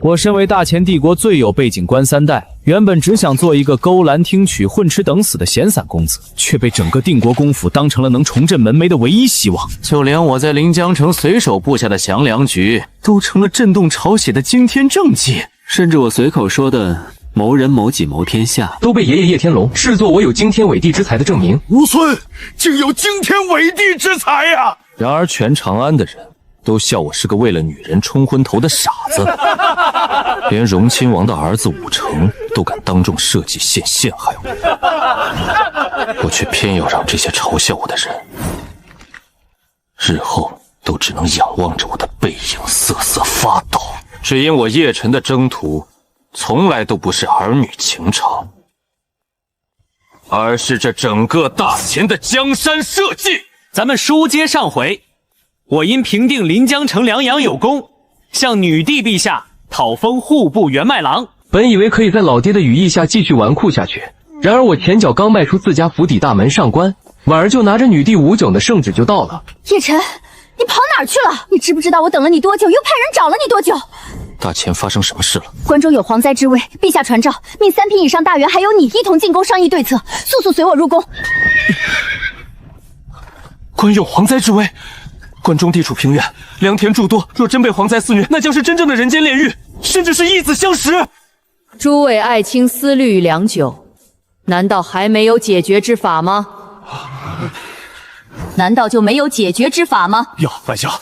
我身为大前帝国最有背景官三代，原本只想做一个勾栏听曲、混吃等死的闲散公子，却被整个定国公府当成了能重振门楣的唯一希望。就连我在临江城随手布下的降凉局，都成了震动朝野的惊天政绩。甚至我随口说的谋人谋己谋天下，都被爷爷叶天龙视作我有惊天伟地之才的证明。吴孙竟有惊天伟地之才呀！然而全长安的人都笑我是个为了女人冲昏头的傻子，连荣亲王的儿子武成都敢当众设计陷害我，我却偏要让这些嘲笑我的人，日后都只能仰望着我的背影瑟瑟发抖。只因我叶晨的征途，从来都不是儿女情长，而是这整个大秦的江山社稷。咱们书接上回，我因平定临江城梁阳有功，向女帝陛下讨封户部员外郎。本以为可以在老爹的羽翼下继续纨绔下去，然而我前脚刚迈出自家府邸大门上关，婉儿就拿着女帝武酒的圣旨就到了。叶晨，你跑哪儿去了？你知不知道我等了你多久，又派人找了你多久？大秦发生什么事了？关中有蝗灾之危，陛下传召，命3品以上大员还有你一同进宫商议对策，速随我入宫。关有蝗灾之危，关中地处平原，良田诸多，若真被蝗灾肆虐，那将是真正的人间炼狱，甚至是义子相食。诸位爱卿思虑良久，难道还没有解决之法吗？难道就没有解决之法吗？呀，晚霞，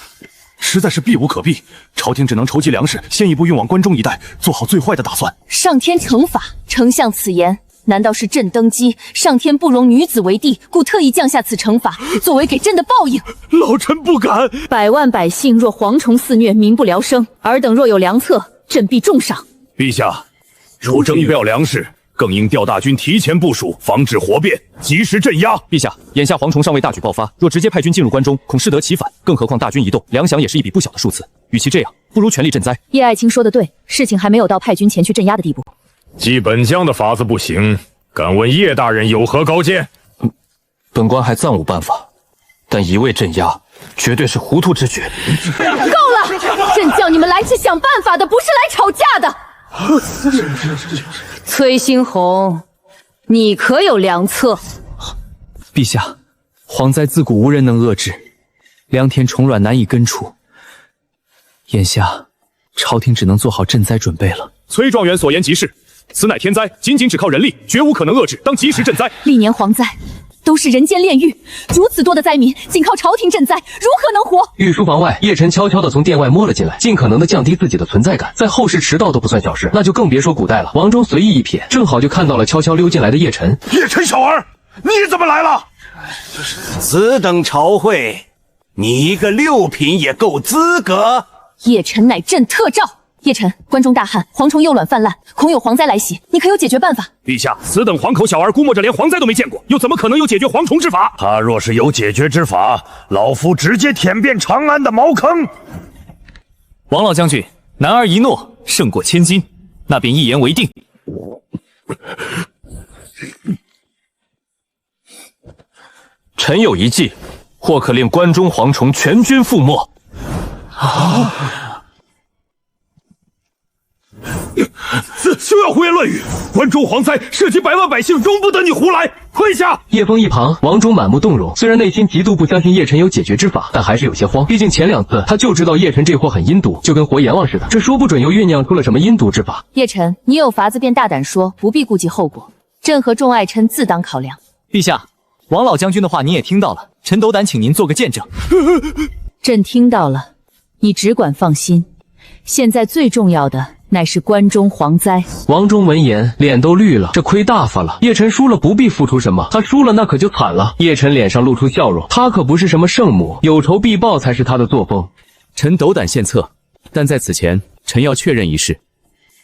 实在是避无可避，朝廷只能筹集粮食，先一步运往关中一带，做好最坏的打算。上天惩罚，丞相此言，难道是朕登基，上天不容女子为帝，故特意降下此惩罚，作为给朕的报应？老臣不敢。百万百姓若蝗虫肆虐，民不聊生，尔等若有良策，朕必重赏。陛下，如征调粮食，更应调大军提前部署，防止祸变，及时镇压。陛下，眼下蝗虫尚未大举爆发，若直接派军进入关中，恐适得其反。更何况大军移动，粮饷也是一笔不小的数字。与其这样，不如全力赈灾。叶爱卿说的对，事情还没有到派军前去镇压的地步。既本将的法子不行，敢问叶大人有何高见？本官还暂无办法，但一味镇压，绝对是糊涂之举。够了！朕叫你们来是想办法的，不是来吵架的。崔新红，你可有良策？陛下，蝗灾自古无人能遏制，良田虫卵难以根除，眼下朝廷只能做好赈灾准备了。崔状元所言极是，此乃天灾，仅只靠人力，绝无可能遏制，当及时赈灾。历年蝗灾都是人间炼狱，如此多的灾民，仅靠朝廷赈灾，如何能活？御书房外，叶晨悄悄地从殿外摸了进来，尽可能地降低自己的存在感。在后世迟到都不算小事，那就更别说古代了。王忠随意一瞥，正好就看到了悄悄溜进来的叶晨。叶晨小儿，你怎么来了？此等朝会，你一个6品也够资格？叶晨乃朕特召。叶晨，关中大旱，蝗虫幼卵泛滥，恐有蝗灾来袭，你可有解决办法？陛下，此等黄口小儿，估摸着连蝗灾都没见过，又怎么可能有解决蝗虫之法？他若是有解决之法，老夫直接舔遍长安的茅坑。王老将军，男儿一诺胜过千金，那便一言为定。臣有一计，或可令关中蝗虫全军覆没。休要胡言乱语！关中蝗灾涉及百万百姓，容不得你胡来！退下！叶枫一旁，王忠满目动容，虽然内心极度不相信叶晨有解决之法，但还是有些慌。毕竟前2次他就知道叶晨这货很阴毒，就跟活阎王似的，这说不准又酝酿出了什么阴毒之法。叶晨，你有法子便大胆说，不必顾及后果。朕和众爱臣自当考量。陛下，王老将军的话你也听到了，臣斗胆请您做个见证。朕听到了，你只管放心。现在最重要的乃是关中蝗灾。王忠闻言脸都绿了，这亏大发了。叶晨输了不必付出什么，他输了那可就惨了。叶晨脸上露出笑容，他可不是什么圣母，有仇必报才是他的作风。臣斗胆献策，但在此前，臣要确认一事：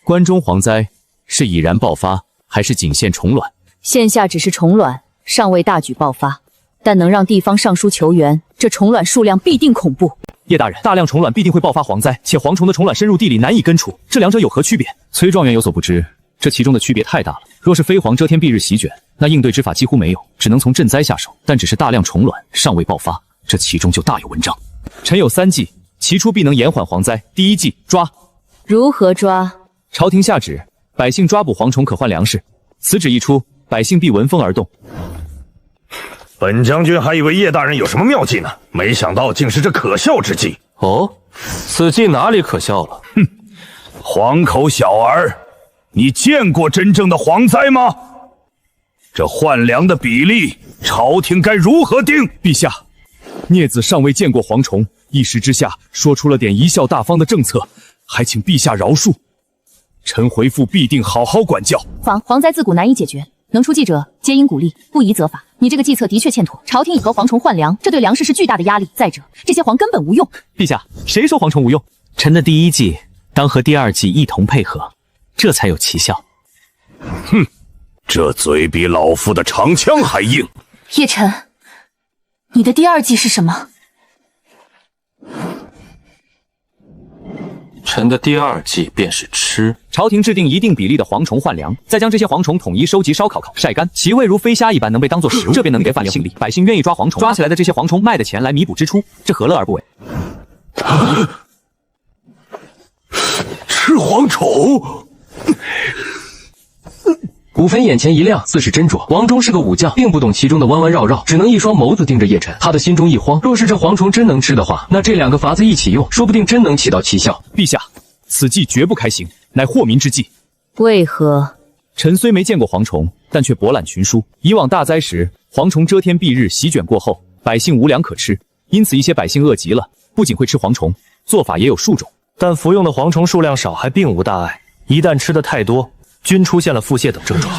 关中蝗灾是已然爆发，还是仅限虫卵？现下只是虫卵，尚未大举爆发，但能让地方上书求援，这虫卵数量必定恐怖。叶大人，大量虫卵必定会爆发蝗灾，且蝗虫的虫卵深入地里难以根除，这两者有何区别？崔状元有所不知，这其中的区别太大了。若是飞蝗遮天蔽日席卷，那应对之法几乎没有，只能从赈灾下手。但只是大量虫卵尚未爆发，这其中就大有文章。臣有3计，其出必能延缓蝗灾。第1计，抓如何抓？朝廷下旨，百姓抓捕蝗虫可换粮食。此旨一出，百姓必闻风而动。本将军还以为叶大人有什么妙计呢，没想到竟是这可笑之计。哦，此计哪里可笑了？哼，黄口小儿，你见过真正的蝗灾吗？这换粮的比例，朝廷该如何定？陛下，孽子尚未见过蝗虫，一时之下说出了点贻笑大方的政策，还请陛下饶恕。臣回复必定好好管教。蝗灾自古难以解决，能出计者皆应鼓励，不宜责罚。你这个计策的确欠妥，朝廷已和蝗虫换粮，这对粮食是巨大的压力。再者，这些蝗根本无用。陛下，谁说蝗虫无用？臣的第一计当和第二计一同配合，这才有奇效。哼，这嘴比老夫的长枪还硬。叶晨，你的第二计是什么？臣的第二计便是吃。朝廷制定一定比例的蝗虫换粮，再将这些蝗虫统一收集、烧烤、晒干，其味如飞虾一般，能被当作食物，这便能给百姓力。百姓愿意抓蝗虫，抓起来的这些蝗虫卖的钱来弥补支出，这何乐而不为？吃蝗虫！古坟眼前一亮，似是斟酌。王忠是个武将，并不懂其中的弯弯绕绕，只能一双眸子盯着叶晨。他的心中一慌，若是这蝗虫真能吃的话，那这两个法子一起用，说不定真能起到奇效。陛下，此计绝不开行，乃祸民之计。为何？臣虽没见过蝗虫，但却博览群书。以往大灾时，蝗虫遮天蔽日，席卷过后，百姓无粮可吃，因此一些百姓饿极了，不仅会吃蝗虫，做法也有数种。但服用的蝗虫数量少还并无大碍，一旦吃得太多，均出现了腹泻等症状，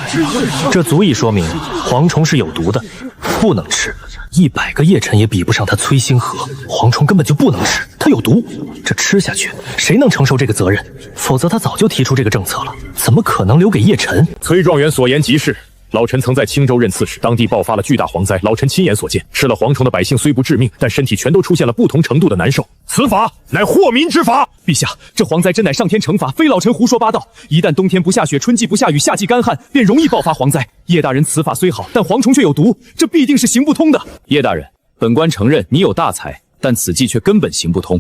这足以说明蝗虫是有毒的，不能吃。100个叶晨也比不上他崔星河，蝗虫根本就不能吃，它有毒，这吃下去谁能承受这个责任？否则他早就提出这个政策了，怎么可能留给叶晨？崔状元所言极是。老臣曾在青州任刺史，当地爆发了巨大蝗灾，老臣亲眼所见。吃了蝗虫的百姓虽不致命，但身体全都出现了不同程度的难受。此法乃祸民之法。陛下，这蝗灾真乃上天惩罚，非老臣胡说八道。一旦冬天不下雪，春季不下雨，夏季干旱，便容易爆发蝗灾。叶大人此法虽好，但蝗虫却有毒，这必定是行不通的。叶大人，本官承认你有大才，但此计却根本行不通。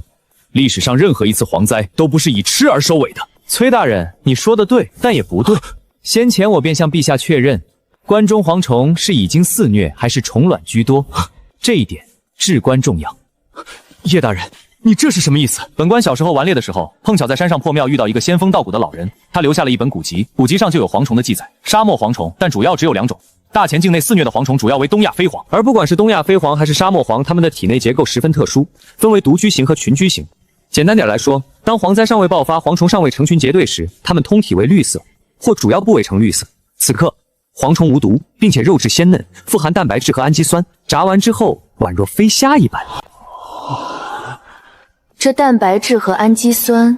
历史上任何一次蝗灾都不是以吃而收尾的。崔大人，你说的对，但也不对。先前我便向陛下确认。关中蝗虫是已经肆虐，还是虫卵居多？这一点至关重要。叶大人，你这是什么意思？本官小时候玩猎的时候，碰巧在山上破庙遇到一个仙风道骨的老人，他留下了一本古籍，古籍上就有蝗虫的记载，沙漠蝗虫，但主要只有2种。大前境内肆虐的蝗虫主要为东亚飞蝗，而不管是东亚飞蝗还是沙漠蝗，它们的体内结构十分特殊，分为独居型和群居型。简单点来说，当蝗灾尚未爆发，蝗虫尚未成群结队时，它们通体为绿色，或主要部位呈绿色。此刻蝗虫无毒，并且肉质鲜嫩，富含蛋白质和氨基酸，炸完之后宛若飞虾一般。这蛋白质和氨基酸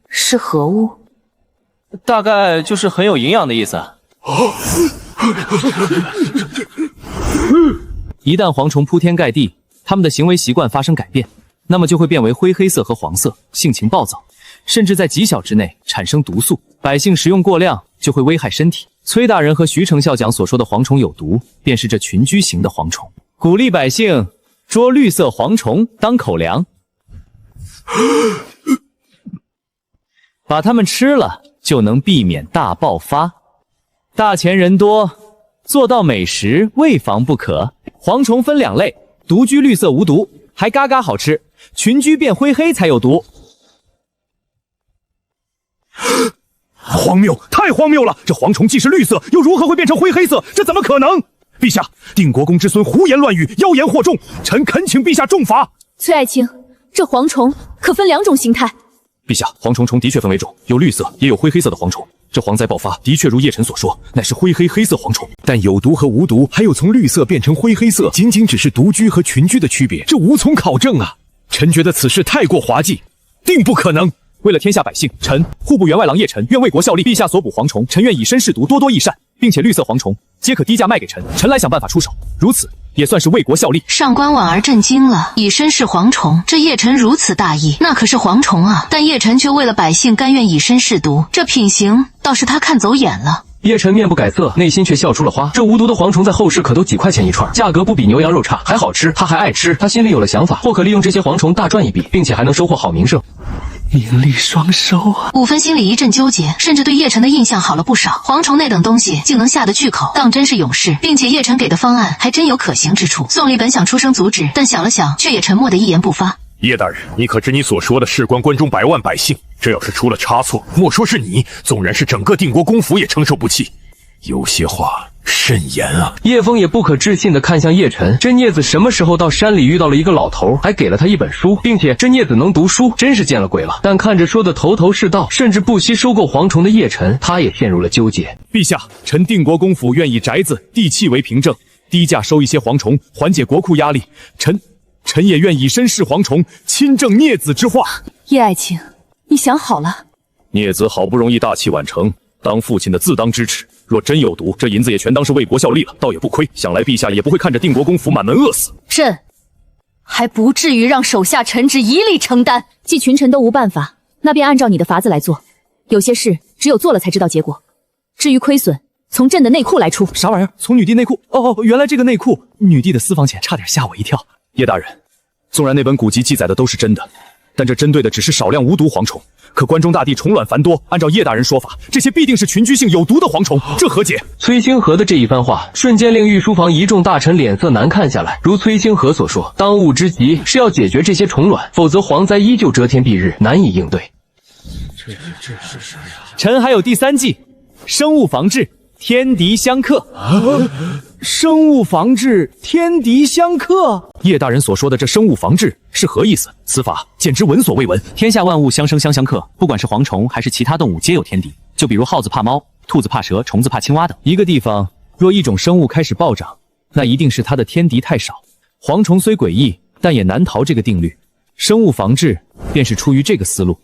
是何物？大概就是很有营养的意思。一旦蝗虫铺天盖地，它们的行为习惯发生改变，那么就会变为灰黑色和黄色，性情暴躁，甚至在几小之内产生毒素，百姓食用过量就会危害身体。崔大人和徐丞相讲所说的蝗虫有毒，便是这群居型的蝗虫。鼓励百姓捉绿色蝗虫当口粮，把它们吃了，就能避免大爆发。大钱人多，做到美食未尝不可。蝗虫分2类，独居绿色无毒，还嘎嘎好吃；群居变灰黑才有毒。荒谬，太荒谬了！这蝗虫既是绿色，又如何会变成灰黑色？这怎么可能？陛下，定国公之孙胡言乱语，妖言惑众，臣恳请陛下重罚。崔爱卿，这蝗虫可分2种形态。陛下，蝗虫的确分为种，有绿色也有灰黑色的蝗虫。这蝗灾爆发的确如叶晨所说，乃是灰黑色蝗虫。但有毒和无毒，还有从绿色变成灰黑色，仅仅只是独居和群居的区别，这无从考证啊！臣觉得此事太过滑稽，定不可能。为了天下百姓，臣户部员外郎叶晨愿为国效力。陛下所捕蝗虫，臣愿以身试毒，多多益善，并且绿色蝗虫皆可低价卖给臣，臣来想办法出手，如此也算是为国效力。上官婉儿震惊了，以身试蝗虫，这叶晨如此大义，那可是蝗虫啊！但叶晨却为了百姓甘愿以身试毒，这品行倒是他看走眼了。叶晨面不改色，内心却笑出了花。这无毒的蝗虫在后世可都几块钱一串，价格不比牛羊肉差，还好吃，他还爱吃。他心里有了想法，或可利用这些蝗虫大赚一笔，并且还能收获好名声。名利双收啊！武芬心里一阵纠结，甚至对叶晨的印象好了不少。蝗虫那等东西竟能下得去口，当真是勇士，并且叶晨给的方案还真有可行之处。宋丽本想出声阻止，但想了想，却也沉默的一言不发。叶大人，你可知你所说的事关关中百万百姓？这要是出了差错，莫说是你，纵然是整个定国公府也承受不起。有些话慎言啊！叶枫也不可置信地看向叶晨，这镊子什么时候到山里遇到了一个老头，还给了他一本书，并且这镊子能读书，真是见了鬼了。但看着说的头头是道，甚至不惜收购蝗虫的叶晨，他也陷入了纠结。陛下，臣定国公府愿以宅子、地契为凭证，低价收一些蝗虫，缓解国库压力。臣也愿以身试蝗虫，亲证孽子之话。叶爱卿，你想好了？孽子好不容易大器晚成，当父亲的自当支持。若真有毒，这银子也全当是为国效力了，倒也不亏。想来陛下也不会看着定国公府满门饿死。朕还不至于让手下臣职一力承担。既群臣都无办法，那便按照你的法子来做。有些事只有做了才知道结果。至于亏损，从朕的内库来出。啥玩意儿？从女帝内库？哦，原来这个内库，女帝的私房钱，差点吓我一跳。叶大人，纵然那本古籍记载的都是真的，但这针对的只是少量无毒蝗虫。可关中大地虫卵繁多，按照叶大人说法，这些必定是群居性有毒的蝗虫，这何解？崔星河的这一番话，瞬间令御书房一众大臣脸色难看下来。如崔星河所说，当务之急是要解决这些虫卵，否则蝗灾依旧遮天蔽日，难以应对。这是啥呀？臣还有第3计，生物防治，天敌相克。生物防治，天敌相克。叶大人所说的这生物防治是何意思？此法简直闻所未闻。天下万物相生相克，不管是蝗虫还是其他动物，皆有天敌。就比如耗子怕猫，兔子怕蛇，虫子怕青蛙等。一个地方若一种生物开始暴涨，那一定是它的天敌太少。蝗虫虽诡异，但也难逃这个定律。生物防治便是出于这个思路。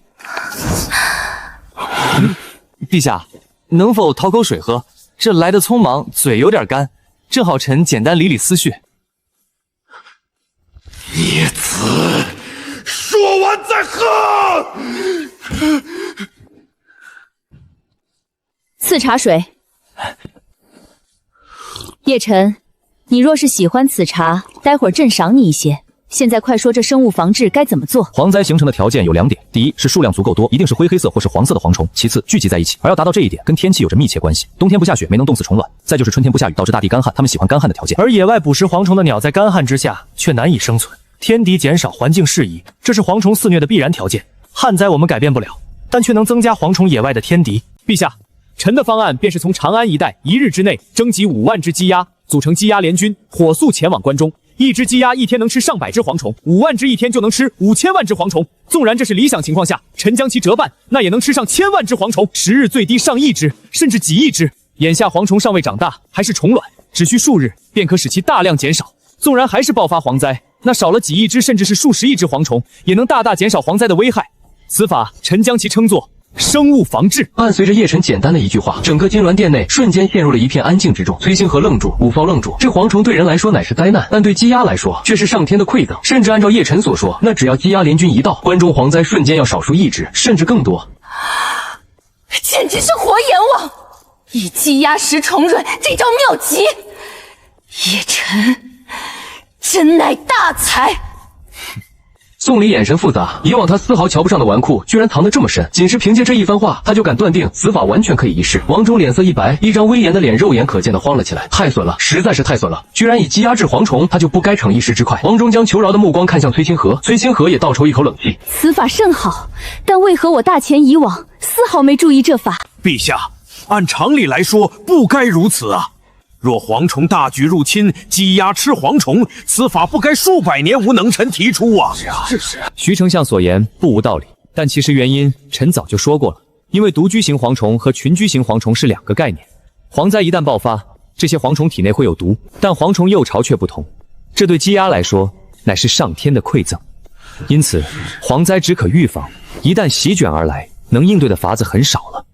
陛下，能否讨口水喝？这来的匆忙，嘴有点干，正好臣简单理理思绪。孽子，说完再喝。赐茶水。叶晨，你若是喜欢此茶，待会儿朕赏你一些。现在快说这生物防治该怎么做？蝗灾形成的条件有2点：第一是数量足够多，一定是灰黑色或是黄色的蝗虫；其次聚集在一起，而要达到这一点，跟天气有着密切关系。冬天不下雪，没能冻死虫卵；再就是春天不下雨，导致大地干旱，它们喜欢干旱的条件。而野外捕食蝗虫的鸟在干旱之下却难以生存，天敌减少，环境适宜，这是蝗虫肆虐的必然条件。旱灾我们改变不了，但却能增加蝗虫野外的天敌。陛下，臣的方案便是从长安一带1日之内征集5万只鸡鸭，组成鸡鸭联军，火速前往关中。一只鸡鸭一天能吃上百只蝗虫，5万只一天就能吃5000万只蝗虫。纵然这是理想情况下，臣将其折半，那也能吃上1000万只蝗虫，10日最低上亿只，甚至几亿只。眼下蝗虫尚未长大，还是虫卵，只需数日便可使其大量减少。纵然还是爆发蝗灾，那少了几亿只，甚至是数十亿只蝗虫，也能大大减少蝗灾的危害。此法，臣将其称作生物防治。伴随着叶晨简单的一句话，整个金銮殿内瞬间陷入了一片安静之中。崔星河愣住，五方愣住。这蝗虫对人来说乃是灾难，但对鸡鸭来说却是上天的馈赠。甚至按照叶晨所说，那只要鸡鸭联军一到，关中蝗灾瞬间要少数1只，甚至更多。简直是活阎王！以鸡鸭食虫卵，这招妙极！叶晨真乃大才。宋礼眼神复杂，以往他丝毫瞧不上的纨绔，居然藏得这么深。仅是凭借这一番话，他就敢断定此法完全可以一试。王忠脸色一白，一张威严的脸肉眼可见的慌了起来。太损了，实在是太损了！居然以鸡鸭治蝗虫，他就不该逞一时之快。王忠将求饶的目光看向崔星河，崔星河也倒抽一口冷气。此法甚好，但为何我大前以往丝毫没注意这法？陛下，按常理来说，不该如此啊！若蝗虫大举入侵，鸡鸭吃蝗虫，此法不该数百年无能臣提出啊！是。徐丞相所言不无道理，但其实原因臣早就说过了。因为独居型蝗虫和群居型蝗虫是2个概念。蝗灾一旦爆发，这些蝗虫体内会有毒，但蝗虫幼巢却不同，这对鸡鸭来说乃是上天的馈赠。因此，蝗灾只可预防，一旦席卷而来，能应对的法子很少了。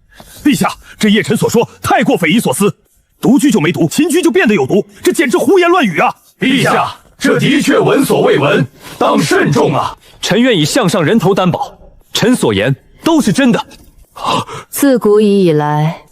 陛下，这叶臣所说太过匪夷所思。独居就没毒，群居就变得有毒，这简直胡言乱语啊！陛下，这的确闻所未闻，当慎重啊！臣愿以项上人头担保，臣所言都是真的。自古以来，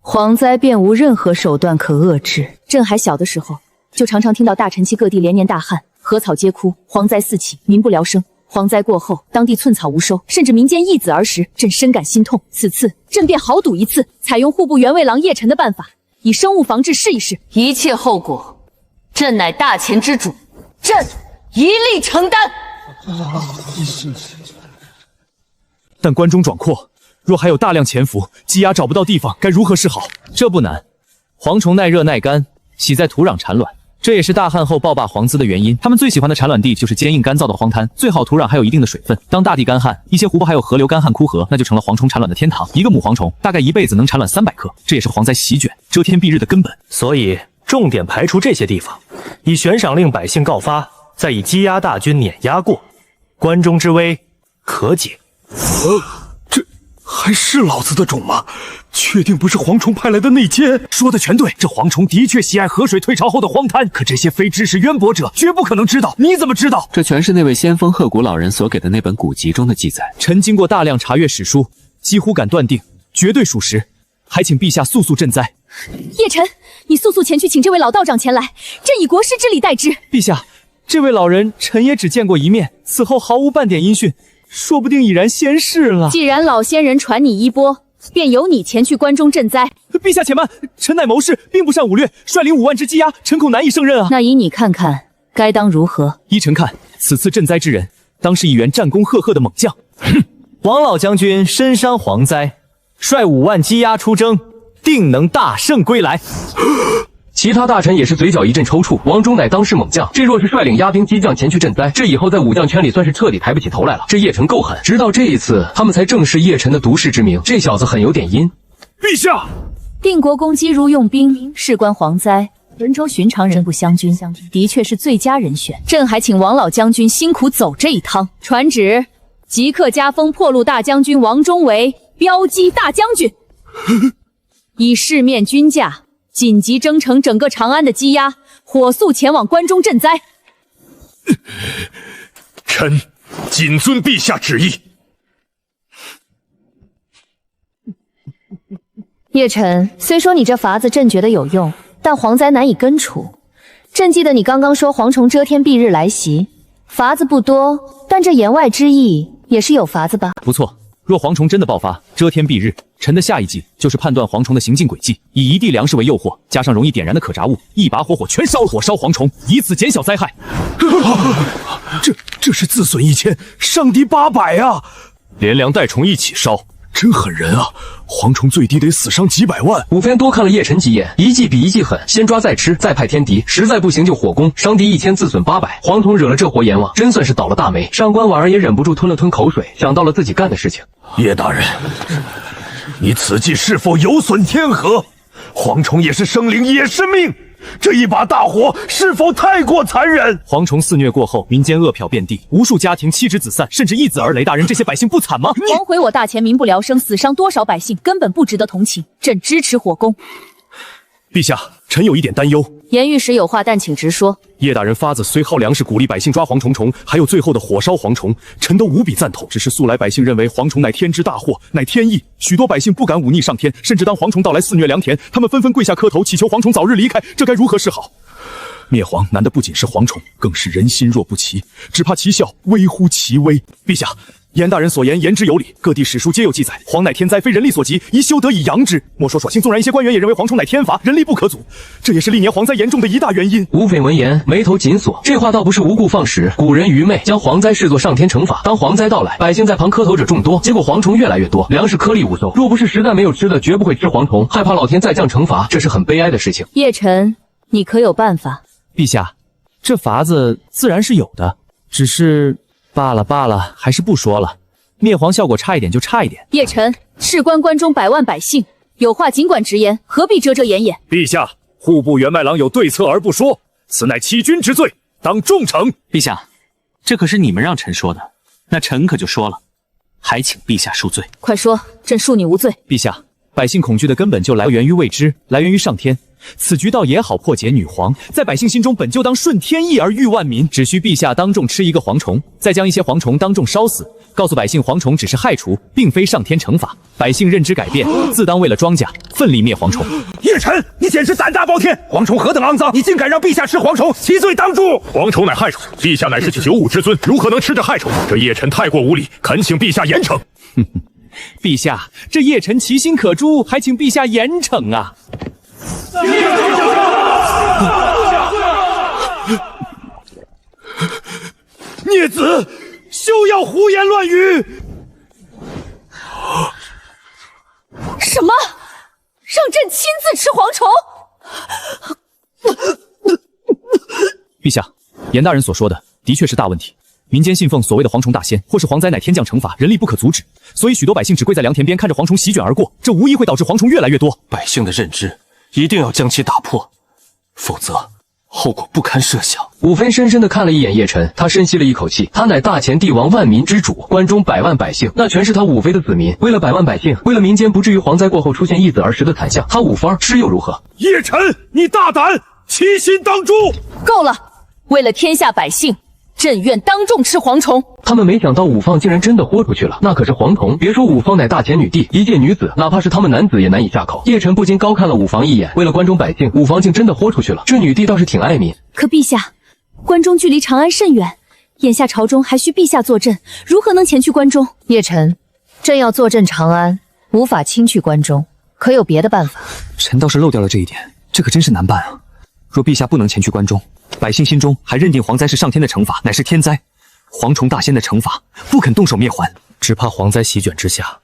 蝗灾便无任何手段可遏制。朕还小的时候，就常常听到大臣期各地连年大旱，禾草皆枯，蝗灾四起，民不聊生。蝗灾过后，当地寸草无收，甚至民间易子而食，朕深感心痛。此次朕便豪赌一次，采用户部员外郎叶辰的办法，以生物防治试一试。一切后果，朕乃大钱之主，朕一力承担。但关中壮阔，若还有大量潜伏，积压找不到地方，该如何是好？这不难，蝗虫耐热耐干，喜在土壤产卵。这也是大旱后暴霸蝗资的原因，他们最喜欢的产卵地就是坚硬干燥的荒滩，最好土壤还有一定的水分。当大地干旱，一些湖泊还有河流干旱枯涸，那就成了蝗虫产卵的天堂。一个母蝗虫大概一辈子能产卵300克，这也是蝗灾席卷、遮天蔽日的根本。所以重点排除这些地方，以悬赏令百姓告发，再以积压大军碾压过，关中之危可解。这还是老子的种吗？确定不是蝗虫派来的内奸？说的全对，这蝗虫的确喜爱河水退潮后的荒滩，可这些非知识渊博者绝不可能知道。你怎么知道？这全是那位先锋鹤骨老人所给的那本古籍中的记载。臣经过大量查阅史书，几乎敢断定，绝对属实。还请陛下速速赈灾。叶辰，你速速前去请这位老道长前来，朕以国师之礼待之。陛下，这位老人臣也只见过一面，此后毫无半点音讯，说不定已然仙逝了。既然老仙人传你衣钵，便由你前去关中赈灾。陛下且慢，臣乃谋士，并不善武略，率领5万之积压，臣恐难以胜任啊。那依你看看，该当如何？依臣看，此次赈灾之人，当是一员战功赫赫的猛将。哼，王老将军身伤蝗灾，率5万积压出征，定能大胜归来。其他大臣也是嘴角一阵抽搐。王忠乃当世猛将，这若是率领压兵激将前去赈灾，这以后在武将圈里算是彻底抬不起头来了。这叶辰够狠，直到这一次，他们才正视叶辰的毒世之名。这小子很有点阴。陛下，定国公姬如用兵，事关蝗灾，文州寻常人不相军，的确是最佳人选。朕还请王老将军辛苦走这一趟。传旨，即刻加封破路大将军王忠为骠骑大将军，以市面均价紧急征程整个长安的积压，火速前往关中赈灾。臣谨遵陛下旨意。叶辰，虽说你这法子朕觉得有用，但蝗灾难以根除。朕记得你刚刚说蝗虫遮天蔽日来袭，法子不多，但这言外之意也是有法子吧？不错，若蝗虫真的爆发，遮天蔽日，臣的下一计就是判断蝗虫的行进轨迹，以一地粮食为诱惑，加上容易点燃的可炸物，一把火全烧，火烧蝗虫，以此减小灾害。这是自损1000，伤敌800啊！连粮带虫一起烧，真狠人啊！蝗虫最低得死伤几百万。武飞多看了叶辰几眼，一计比一计狠，先抓再吃，再派天敌，实在不行就火攻，伤敌1000，自损800。蝗虫惹了这祸阎王，真算是倒了大霉。上官婉儿也忍不住吞了吞口水，想到了自己干的事情。叶大人，你此计是否有损天和？蝗虫也是生灵，也是命。这一把大火是否太过残忍？蝗虫肆虐过后，民间恶殍遍地，无数家庭妻执子散，甚至一子而雷。大人，这些百姓不惨吗？惶毁我大前民不聊生，死伤多少百姓，根本不值得同情。朕支持火攻。陛下，臣有一点担忧。言语时有话，但请直说。叶大人发自虽好粮食，鼓励百姓抓蝗虫，还有最后的火烧蝗虫，臣都无比赞同。只是素来百姓认为蝗虫乃天之大祸，乃天意，许多百姓不敢忤逆上天，甚至当蝗虫到来肆虐良田，他们纷纷跪下磕头，祈求蝗虫早日离开。这该如何是好？灭蝗难的不仅是蝗虫，更是人心若不齐，只怕其效微乎其微。陛下，严大人所言言之有理，各地史书皆有记载，蝗乃天灾，非人力所及，宜修德以扬之。莫说爽性，纵然一些官员也认为蝗虫乃天罚，人力不可阻，这也是历年蝗灾严重的一大原因。吴匪闻言眉头紧锁，这话倒不是无故放矢，古人愚昧，将蝗灾视作上天惩罚。当蝗灾到来，百姓在旁磕头者众多，结果蝗虫越来越多，粮食颗粒无收。若不是实在没有吃的，绝不会吃蝗虫，害怕老天再降惩罚，这是很悲哀的事情。叶辰，你可有办法？陛下，这法子自然是有的，只是罢了，还是不说了。灭蝗效果差一点就差一点。叶辰，事关关中百万百姓，有话尽管直言，何必遮遮掩掩？陛下，户部员外郎有对策而不说，此乃欺君之罪，当重惩。陛下，这可是你们让臣说的，那臣可就说了，还请陛下恕罪。快说，朕恕你无罪。陛下，百姓恐惧的根本就来源于未知，来源于上天。此局倒也好破解，女皇在百姓心中本就当顺天意而育万民，只需陛下当众吃一个蝗虫，再将一些蝗虫当众烧死，告诉百姓蝗虫只是害虫，并非上天惩罚。百姓认知改变，自当为了庄稼奋力灭蝗虫。叶晨，你简直胆大包天！蝗虫何等肮脏，你竟敢让陛下吃蝗虫，其罪当诛！蝗虫乃害虫，陛下乃是九五之尊，如何能吃这害虫？这叶晨太过无礼，恳请陛下严惩。陛下，这叶晨其心可诛，还请陛下严惩啊！孽子，休要胡言乱语！什么？让朕亲自吃蝗虫？陛下，严大人所说的的确是大问题。民间信奉所谓的蝗虫大仙，或是蝗灾乃天降惩罚，人力不可阻止，所以许多百姓只跪在良田边，看着蝗虫席卷而过，这无疑会导致蝗虫越来越多。百姓的认知一定要将其打破，否则后果不堪设想。武妃深深地看了一眼叶晨，他深吸了一口气。他乃大前帝王万民之主，关中100万百姓，那全是他武妃的子民。为了100万百姓，为了民间不至于蝗灾过后出现易子而食的惨象，他武妃吃又如何？叶晨，你大胆，其心当诛！够了！为了天下百姓，朕愿当众吃蝗虫。他们没想到武放竟然真的豁出去了，那可是蝗虫。别说武放乃大前女帝，一介女子，哪怕是他们男子也难以下口。叶晨不禁高看了武防一眼，为了关中百姓，武防竟真的豁出去了。这女帝倒是挺爱民。可陛下，关中距离长安甚远，眼下朝中还需陛下坐镇，如何能前去关中？叶晨，朕要坐镇长安，无法亲去关中，可有别的办法？臣倒是漏掉了这一点，这可真是难办啊！若陛下不能前去关中，百姓心中还认定蝗灾是上天的惩罚，乃是天灾，蝗虫大仙的惩罚，不肯动手灭蝗，只怕蝗灾席卷之下，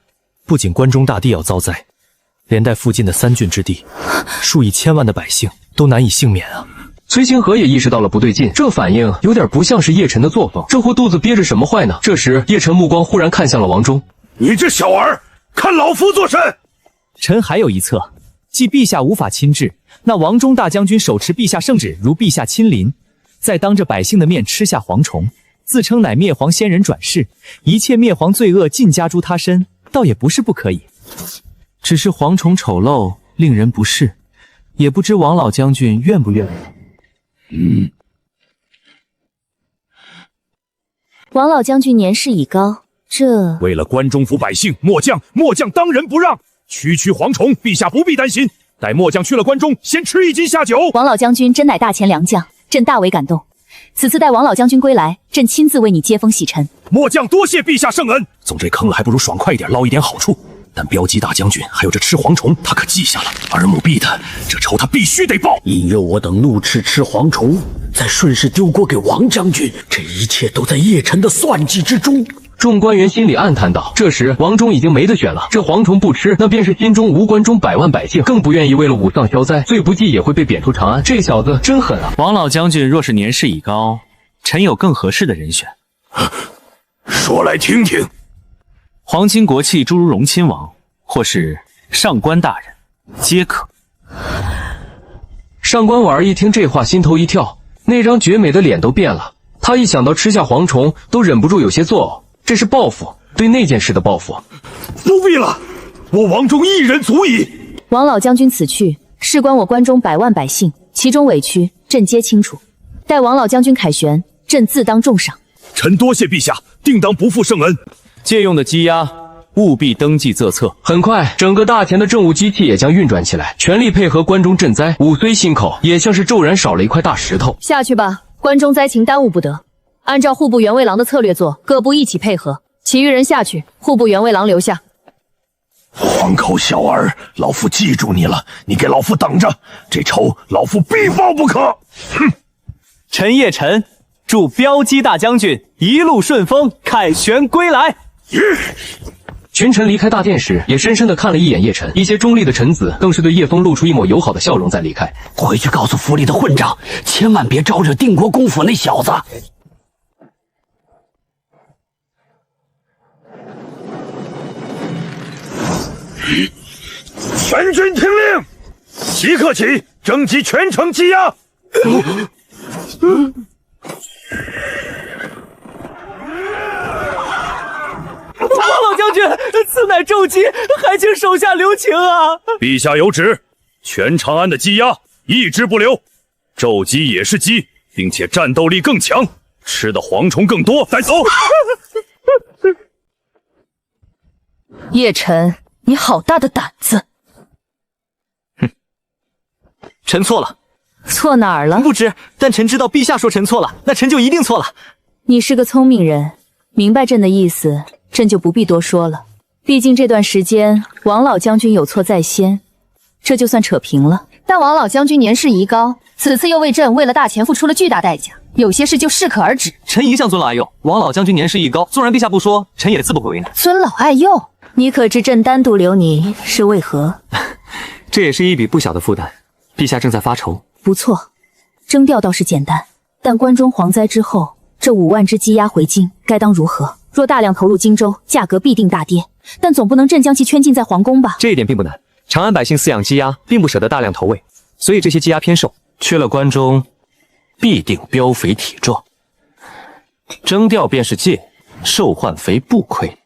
不仅关中大地要遭灾，连带附近的3郡之地，数以千万的百姓都难以幸免啊！崔清河也意识到了不对劲，这反应有点不像是叶晨的作风，这货肚子憋着什么坏呢？这时，叶晨目光忽然看向了王忠：“你这小儿，看老夫做甚？”臣还有一策，既陛下无法亲至，那王忠大将军手持陛下圣旨，如陛下亲临，再当着百姓的面吃下蝗虫，自称乃灭蝗仙人转世，一切灭蝗罪恶尽加诸他身，倒也不是不可以。只是蝗虫丑陋，令人不适，也不知王老将军愿不愿意。王老将军年事已高，这为了关中府百姓，末将当仁不让，区蝗虫，陛下不必担心。待末将去了关中，先吃一斤下酒。王老将军真乃大前良将，朕大为感动。此次待王老将军归来，朕亲自为你接风洗尘。末将多谢陛下圣恩。总这坑了，还不如爽快一点，捞一点好处。但标记大将军还有这吃蝗虫，他可记下了。耳目逼他，这仇他必须得报。引诱我等怒吃蝗虫，再顺势丢锅给王将军，这一切都在叶晨的算计之中。众官员心里暗叹道。这时，王忠已经没得选了，这蝗虫不吃，那便是心中无关中100万百姓，更不愿意为了武丧消灾，罪不济也会被贬出长安。这小子真狠啊！王老将军若是年事已高，臣有更合适的人选。说来听听。皇亲国戚诸如荣亲王，或是上官大人，皆可。上官婉儿一听这话，心头一跳，那张绝美的脸都变了。他一想到吃下蝗虫，都忍不住有些作呕。这是报复，对那件事的报复。不必了，我王忠一人足矣。王老将军此去，事关我关中100万百姓，其中委屈，朕皆清楚。待王老将军凯旋，朕自当重赏。臣多谢陛下，定当不负圣恩。借用的羁押务必登记册册。很快，整个大前的政务机器也将运转起来，全力配合关中赈灾。武虽心口也像是骤然少了一块大石头。下去吧，关中灾情耽误不得。按照户部员卫郎的策略做，各部一起配合，其余人下去，户部员卫郎留下。黄口小儿，老夫记住你了，你给老夫等着，这仇老夫必报不可。哼！臣叶晨祝标姬大将军一路顺风，凯旋归来。群臣离开大殿时，也深深地看了一眼叶晨，一些中立的臣子更是对叶枫露出一抹友好的笑容，再离开。回去告诉府里的混账，千万别招惹定国公府那小子。全军听令，即刻起，征集全城羁押。王老将军，此乃奏击，还请手下留情啊！陛下有旨，全长安的羁押一只不留，骤击也是鸡，并且战斗力更强，吃的蝗虫更多，带走。叶晨，你好大的胆子！臣错了。错哪儿了？不知，但臣知道陛下说臣错了，那臣就一定错了。你是个聪明人，明白朕的意思，朕就不必多说了。毕竟这段时间王老将军有错在先，这就算扯平了。但王老将军年事已高，此次又为朕为了大钱付出了巨大代价，有些事就适可而止。臣一向尊老爱幼，王老将军年事已高，纵然陛下不说，臣也自不会为难。尊老爱幼，你可知朕单独留你是为何？这也是一笔不小的负担，陛下正在发愁。不错，征调倒是简单，但关中蝗灾之后，这5万只鸡鸭回京该当如何？若大量投入荆州，价格必定大跌，但总不能朕将其圈禁在皇宫吧？这一点并不难，长安百姓饲养鸡鸭，并不舍得大量投喂，所以这些鸡鸭偏瘦。去了关中，必定膘肥体壮。征调便是借，瘦换肥不亏。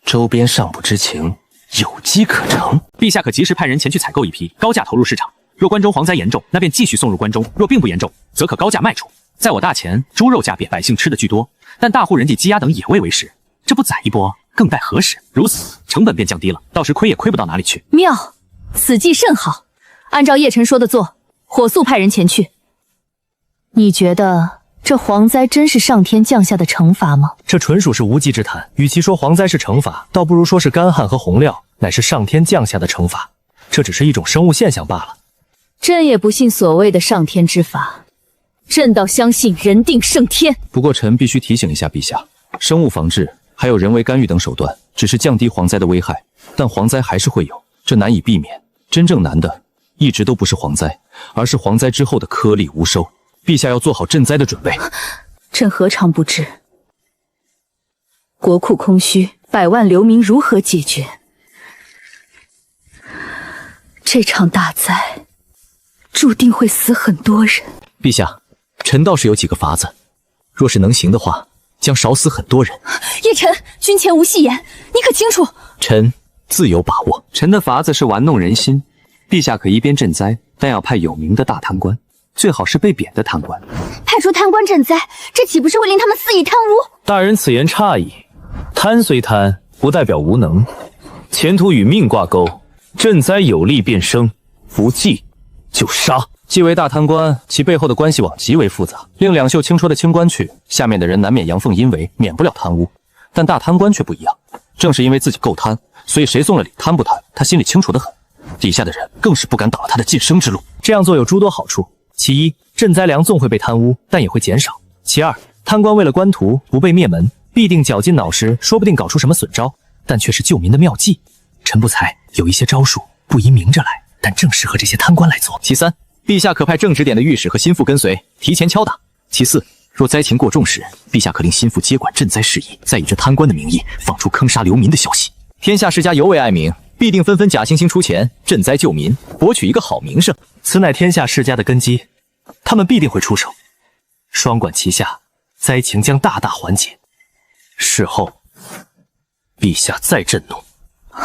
周边尚不知情，有机可乘。陛下可及时派人前去采购一批，高价投入市场。若关中蝗灾严重，那便继续送入关中；若并不严重，则可高价卖出。在我大前，猪肉价贬，百姓吃的居多，但大户人地鸡鸭等野味为食，这不宰一波，更待何时？如此，成本便降低了，到时亏也亏不到哪里去。妙，此计甚好。按照叶晨说的做，火速派人前去。你觉得这蝗灾真是上天降下的惩罚吗？这纯属是无稽之谈。与其说蝗灾是惩罚，倒不如说是干旱和洪涝乃是上天降下的惩罚。这只是一种生物现象罢了。朕也不信所谓的上天之法，朕倒相信人定胜天。不过臣必须提醒一下陛下，生物防治还有人为干预等手段，只是降低蝗灾的危害，但蝗灾还是会有，这难以避免。真正难的一直都不是蝗灾，而是蝗灾之后的颗粒无收。陛下要做好赈灾的准备。朕何尝不知？国库空虚，百万流民如何解决？这场大灾注定会死很多人。陛下，臣倒是有几个法子，若是能行的话，将少死很多人。叶晨，军前无戏言，你可清楚？臣自有把握。臣的法子是玩弄人心，陛下可一边赈灾，但要派有名的大贪官，最好是被贬的贪官。派出贪官赈灾，这岂不是会令他们肆意贪污？大人此言差矣，贪虽贪，不代表无能。前途与命挂钩，赈灾有利便生，不济就杀。既为大贪官，其背后的关系网极为复杂。令两袖清绰的清官去，下面的人难免阳奉阴违，免不了贪污。但大贪官却不一样，正是因为自己够贪，所以谁送了礼贪不贪，他心里清楚得很。底下的人更是不敢挡了他的晋升之路。这样做有诸多好处：其一，赈灾粮纵会被贪污，但也会减少；其二，贪官为了官图不被灭门，必定绞尽脑汁，说不定搞出什么损招，但却是救民的妙计。臣不才，有一些招数不宜明着来，但正适合这些贪官来做。其三，陛下可派正直点的御史和心腹跟随，提前敲打。其四，若灾情过重时，陛下可令心腹接管赈灾事宜，再以这贪官的名义放出坑杀流民的消息。天下世家尤为爱民，必定纷纷假惺惺出钱赈灾救民，博取一个好名声。此乃天下世家的根基，他们必定会出手，双管齐下，灾情将大大缓解。事后，陛下再震怒，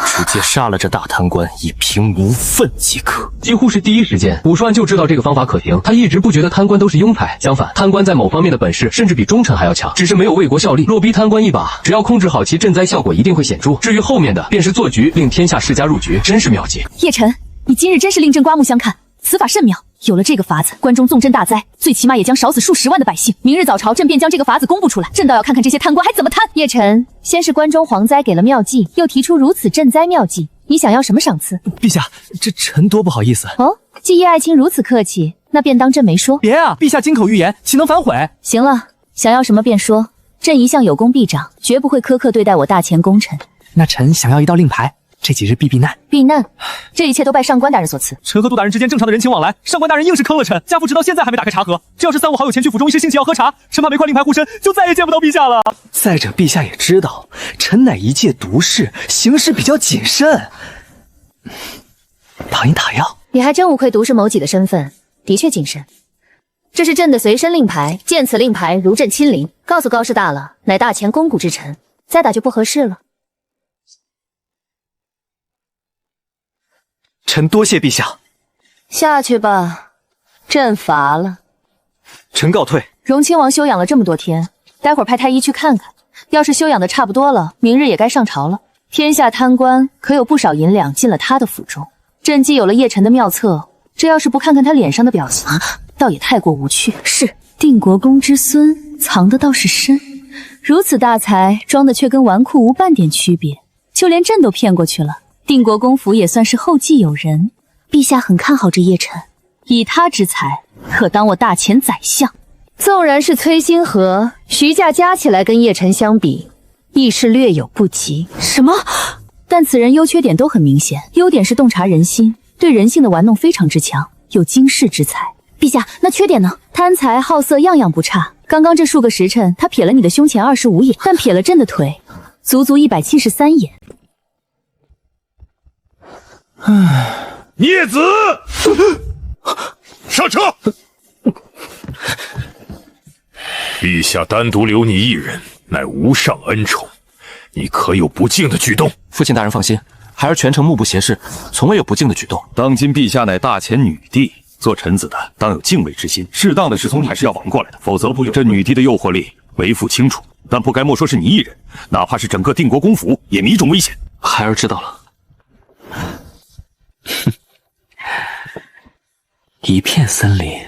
直接杀了这大贪官，以平民愤即可。几乎是第一时间，武双就知道这个方法可行。他一直不觉得贪官都是庸才，相反，贪官在某方面的本事甚至比忠臣还要强，只是没有为国效力。若逼贪官一把，只要控制好其赈灾效果一定会显著。至于后面的，便是做局，令天下世家入局，真是妙计。叶晨，你今日真是令朕刮目相看，此法甚妙。有了这个法子，关中纵赈大灾，最起码也将少死数十万的百姓。明日早朝，朕便将这个法子公布出来，朕倒要看看这些贪官还怎么贪。叶晨，先是关中蝗灾给了妙计，又提出如此赈灾妙计，你想要什么赏赐？陛下，这臣多不好意思。哦，既叶爱卿如此客气，那便当朕没说。别啊，陛下金口玉言，岂能反悔？行了，想要什么便说，朕一向有功必长，绝不会苛刻对待我大前功臣。那臣想要一道令牌，这几日避难。避难，这一切都拜上官大人所赐。臣和杜大人之间正常的人情往来，上官大人硬是坑了臣。家父直到现在还没打开茶盒。这要是3、5好友前去府中一时兴起要喝茶，臣怕没块令牌护身，就再也见不到陛下了。再者，陛下也知道，臣乃一介读士，行事比较谨慎。糖一打药，你还真无愧读士某己的身份，的确谨慎。这是朕的随身令牌，见此令牌如朕亲临，告诉高士大了，乃大前肱骨之臣，再打就不合适了。臣多谢陛下。下去吧，朕乏了。臣告退。荣亲王休养了这么多天，待会儿派太医去看看，要是休养的差不多了，明日也该上朝了。天下贪官可有不少银两进了他的府中。朕既有了叶晨的妙策，这要是不看看他脸上的表情，倒也太过无趣。是定国公之孙，藏的倒是深，如此大才，装的却跟纨绔无半点区别，就连朕都骗过去了。定国公府也算是后继有人。陛下很看好这叶晨，以他之才，可当我大前宰相。纵然是崔星河、徐驾加起来跟叶晨相比，亦是略有不及。什么？但此人优缺点都很明显，优点是洞察人心，对人性的玩弄非常之强，有惊世之才。陛下，那缺点呢？贪财好色样样不差。刚刚这数个时辰，他瞥了你的胸前25眼，但瞥了朕的腿，足足173眼。孽子，上车！陛下单独留你一人，乃无上恩宠，你可有不敬的举动？父亲大人放心，孩儿全程目不斜视，从未有不敬的举动。当今陛下乃大前女帝，做臣子的当有敬畏之心，适当的时候还是要防过来的，否则这女帝的诱惑力为父清楚，但不该莫说是你一人，哪怕是整个定国公府也弥种危险。孩儿知道了。一片森林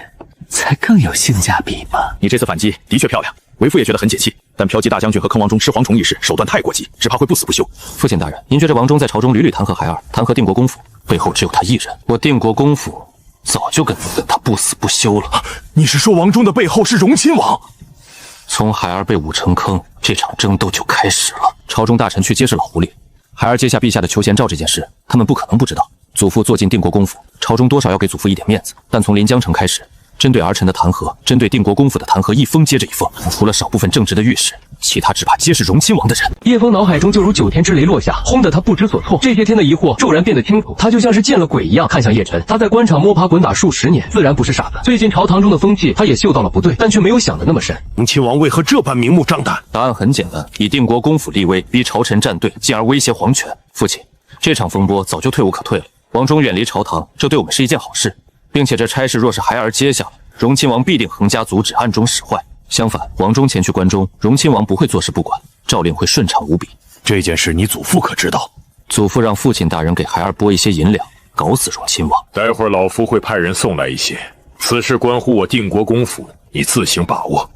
才更有性价比吧？你这次反击的确漂亮，为父也觉得很解气。但嫖妓大将军和坑王中吃蝗虫一事手段太过激，只怕会不死不休。父亲大人，您觉着王忠在朝中屡屡弹劾孩儿，弹劾定国公府，背后只有他一人。我定国公府早就跟他不死不休了。你是说王忠的背后是荣亲王？从孩儿被捂成坑，这场争斗就开始了。朝中大臣却皆是老狐狸，孩儿接下陛下的求贤诏这件事，他们不可能不知道。祖父坐进定国公府，朝中多少要给祖父一点面子。但从临江城开始，针对儿臣的弹劾，针对定国公府的弹劾，一封接着一封。除了少部分正直的御史，其他只怕皆是荣亲王的人。叶枫脑海中就如9天之雷落下，轰得他不知所措。这些天的疑惑骤然变得清楚，他就像是见了鬼一样看向叶晨。他在官场摸爬滚打数10年，自然不是傻子。最近朝堂中的风气，他也嗅到了不对，但却没有想的那么深。荣亲王为何这般明目张胆？答案很简单，以定国公府立威，逼朝臣站队，进而威胁皇权。父亲，这场风波早就退无可退了。王忠远离朝堂，这对我们是一件好事，并且这差事若是孩儿接下，荣亲王必定横加阻止，暗中使坏。相反，王忠前去关中，荣亲王不会坐视不管，诏令会顺畅无比。这件事你祖父可知道？祖父让父亲大人给孩儿拨一些银两，搞死荣亲王。待会儿老夫会派人送来一些，此事关乎我定国公府，你自行把握。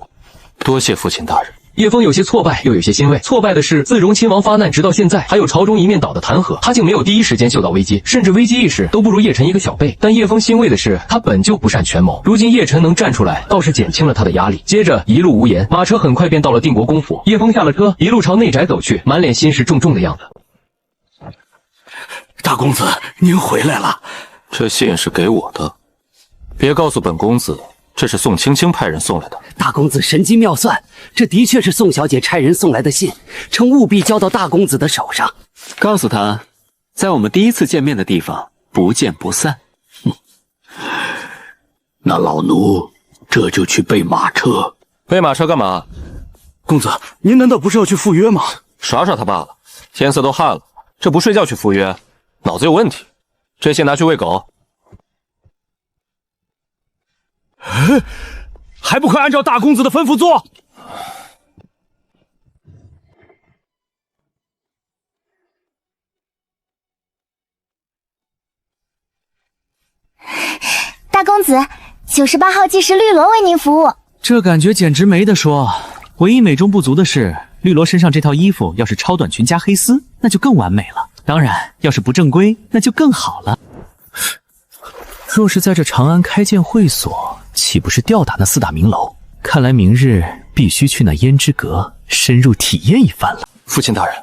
多谢父亲大人。叶枫有些挫败，又有些欣慰。挫败的是，自荣亲王发难直到现在，还有朝中一面倒的弹劾，他竟没有第一时间嗅到危机，甚至危机意识都不如叶晨一个小辈。但叶枫欣慰的是，他本就不善权谋，如今叶晨能站出来，倒是减轻了他的压力。接着一路无言，马车很快便到了定国公府。叶枫下了车，一路朝内宅走去，满脸心事重重的样子。大公子，您回来了。这信是给我的，别告诉本公子，这是宋青青派人送来的。大公子神机妙算，这的确是宋小姐差人送来的信，称务必交到大公子的手上。告诉他，在我们第一次见面的地方不见不散。那老奴这就去备马车。备马车干嘛？公子，您难道不是要去赴约吗？耍耍他罢了，天色都暗了，这不睡觉去赴约，脑子有问题。这信拿去喂狗。还不快按照大公子的吩咐做！大公子，98号技师绿萝为您服务。这感觉简直没得说。唯一美中不足的是，绿萝身上这套衣服要是超短裙加黑丝，那就更完美了。当然，要是不正规，那就更好了。若是在这长安开建会所，岂不是吊打那4大名楼？看来明日必须去那胭脂阁深入体验一番了。父亲大人，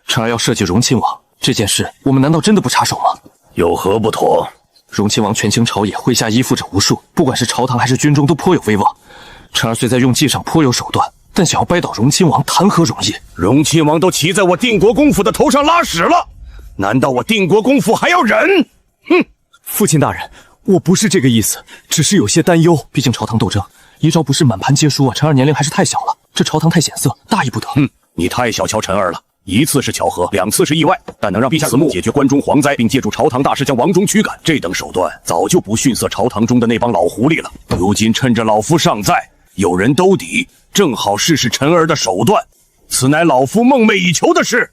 臣儿要设计荣亲王这件事，我们难道真的不插手吗？有何不妥？荣亲王权倾朝野，麾下依附者无数，不管是朝堂还是军中都颇有威望。臣儿虽在用计上颇有手段，但想要掰倒荣亲王，谈何容易？荣亲王都骑在我定国公府的头上拉屎了，难道我定国公府还要忍？哼！父亲大人，我不是这个意思，只是有些担忧。毕竟朝堂斗争，遗诏不是满盘皆输啊。臣儿年龄还是太小了，这朝堂太险色，大意不得。你太小瞧臣儿了。1次是巧合，2次是意外，但能让陛下此目解决关中蝗灾，并借助朝堂大事将王忠驱赶，这等手段早就不逊色朝堂中的那帮老狐狸了。如今趁着老夫尚在，有人兜底，正好试试臣儿的手段，此乃老夫梦寐以求的事。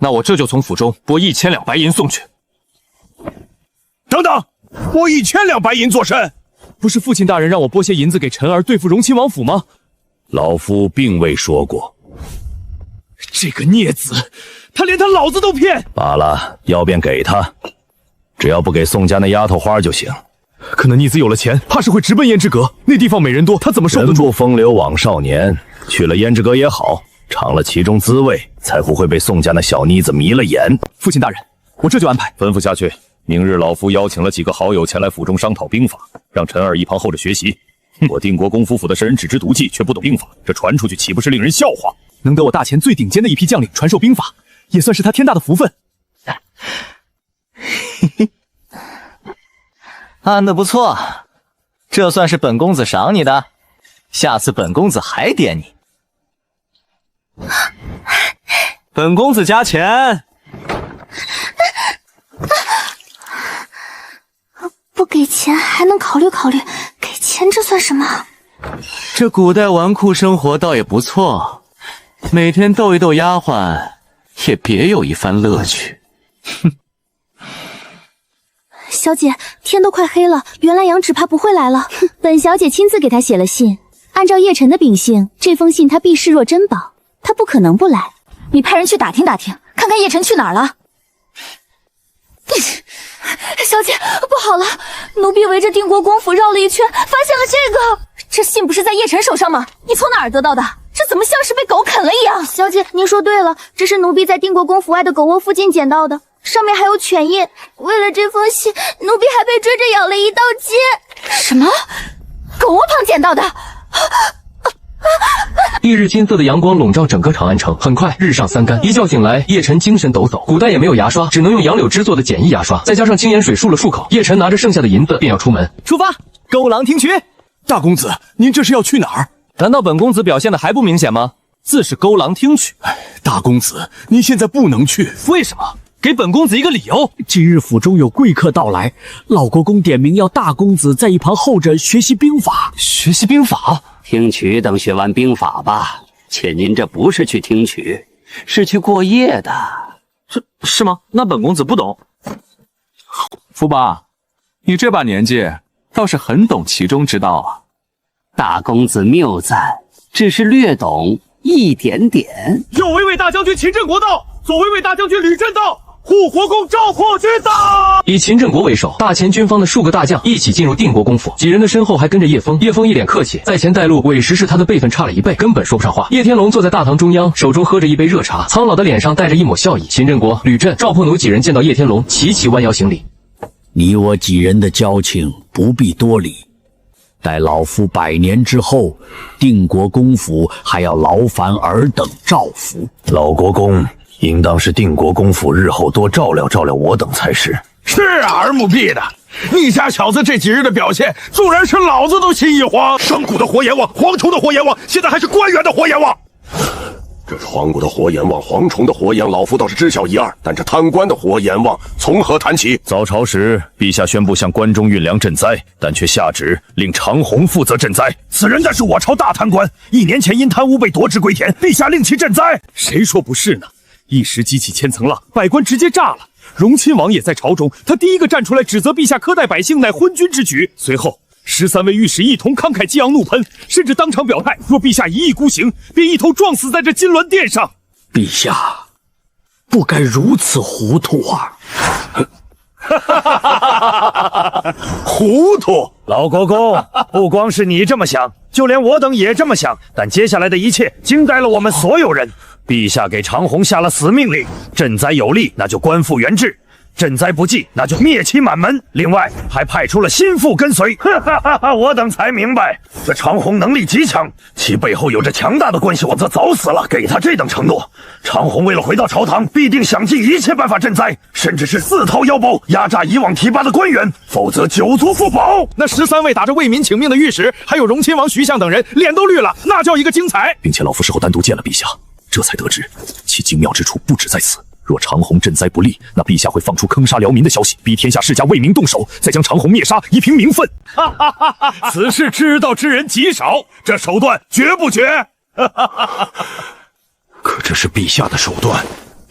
那我这就从府中拨1000两白银送去。等等，拨1000两白银做甚？不是父亲大人让我拨些银子给臣儿对付荣亲王府吗？老夫并未说过。这个孽子，他连他老子都骗。罢了，要便给他，只要不给宋家那丫头花就行。可那逆子有了钱，怕是会直奔胭脂阁。那地方美人多，他怎么受得住？人不风流枉少年，去了胭脂阁也好，尝了其中滋味，才不会被宋家那小妮子迷了眼。父亲大人，我这就安排。吩咐下去，明日老夫邀请了几个好友前来府中商讨兵法，让陈儿一旁候着学习。我定国公府府的神人只知毒计，却不懂兵法，这传出去岂不是令人笑话？能得我大前最顶尖的一批将领传授兵法，也算是他天大的福分。安得不错，这算是本公子赏你的，下次本公子还点你。本公子加钱。不给钱还能考虑考虑，给钱这算什么？这古代纨绔生活倒也不错，每天逗一逗丫鬟，也别有一番乐趣。哼。小姐，天都快黑了，袁莱阳只怕不会来了。本小姐亲自给他写了信，按照叶晨的秉性，这封信他必视若珍宝，他不可能不来。你派人去打听打听，看看叶晨去哪儿了。小姐，不好了，奴婢围着定国公府绕了一圈，发现了这个。这信不是在叶晨手上吗？你从哪儿得到的？这怎么像是被狗啃了一样？小姐，您说对了，这是奴婢在定国公府外的狗窝附近捡到的，上面还有犬印。为了这封信，奴婢还被追着咬了一道街。什么？狗窝旁捡到的？翌日金色的阳光笼罩整个长安城，很快日上三竿。一觉醒来，叶晨精神抖擞。古代也没有牙刷，只能用杨柳枝做的简易牙刷，再加上清盐水漱了漱口。叶晨拿着剩下的银子便要出门。出发，勾郎听取。大公子，您这是要去哪儿？难道本公子表现的还不明显吗？自是勾郎听取。大公子，您现在不能去。为什么？给本公子一个理由。今日府中有贵客到来，老国公点名要大公子在一旁候着学习兵法。学习兵法？听取等学完兵法吧。且您这不是去听取，是去过夜的。是吗？那本公子不懂。福伯，你这把年纪倒是很懂其中之道啊。大公子谬赞，只是略懂一点点。右卫卫大将军秦振国到，左卫卫大将军吕震到，护国公赵括军到。以秦振国为首，大前军方的数个大将一起进入定国公府，几人的身后还跟着叶枫。叶枫一脸客气，在前带路，委实是他的辈分差了1倍，根本说不上话。叶天龙坐在大堂中央，手中喝着一杯热茶，苍老的脸上带着一抹笑意。秦振国、吕震、赵破奴几人见到叶天龙，齐齐弯腰行礼。你我几人的交情不必多礼，待老夫100年之后，定国公府还要劳烦尔等照拂。老国公应当是定国公府日后多照料照料我等才是。是啊，耳目蔽的，你家小子这几日的表现，纵然是老子都心一慌。上古的活阎王，蝗虫的活阎王，现在还是官员的活阎王。这上古的活阎王、蝗虫的活阎，老夫倒是知晓一二，但这贪官的活阎王从何谈起？早朝时，陛下宣布向关中运粮赈灾，但却下旨令长虹负责赈灾。此人但是我朝大贪官，1年前因贪污被夺职归田，陛下令其赈灾。谁说不是呢？一时激起千层浪，百官直接炸了。荣亲王也在朝中，他第一个站出来指责陛下苛待百姓乃昏君之举。随后13位御史一同慷慨激昂怒喷，甚至当场表态，若陛下一意孤行，便一头撞死在这金銮殿上。陛下不该如此糊涂啊！糊涂！老国公，不光是你这么想，就连我等也这么想。但接下来的一切惊呆了我们所有人。陛下给长虹下了死命令，赈灾有力，那就官复原制；赈灾不济，那就灭其满门。另外还派出了心腹跟随。我等才明白，这长虹能力极强，其背后有着强大的关系网，则早死了。给他这等承诺，长虹为了回到朝堂，必定想尽一切办法赈灾，甚至是自掏腰包压榨以往提拔的官员，否则久足不保。那13位打着为民请命的御史，还有荣亲王徐相等人，脸都绿了，那叫一个精彩。并且老夫事后单独见了陛下，这才得知其精妙之处不止在此。若长虹赈灾不利，那陛下会放出坑杀辽民的消息，逼天下世家为民动手，再将长虹灭杀，以平民愤。此事知道之人极少，这手段绝不绝？可这是陛下的手段，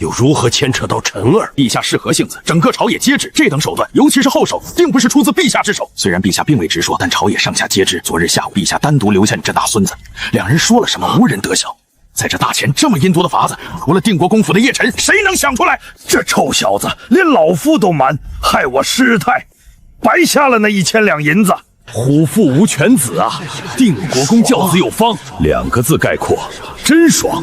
又如何牵扯到陈儿？陛下适合性子，整个朝野皆知。这等手段，尤其是后手，定不是出自陛下之手。虽然陛下并未直说，但朝野上下皆知。昨日下午，陛下单独留下你这大孙子，两人说了什么，无人得晓。在这大前这么阴毒的法子，除了定国公府的叶晨，谁能想出来？这臭小子连老夫都瞒，害我失态，白下了那1000两银子。虎父无犬子啊！定国公教子有方，2个字概括，真爽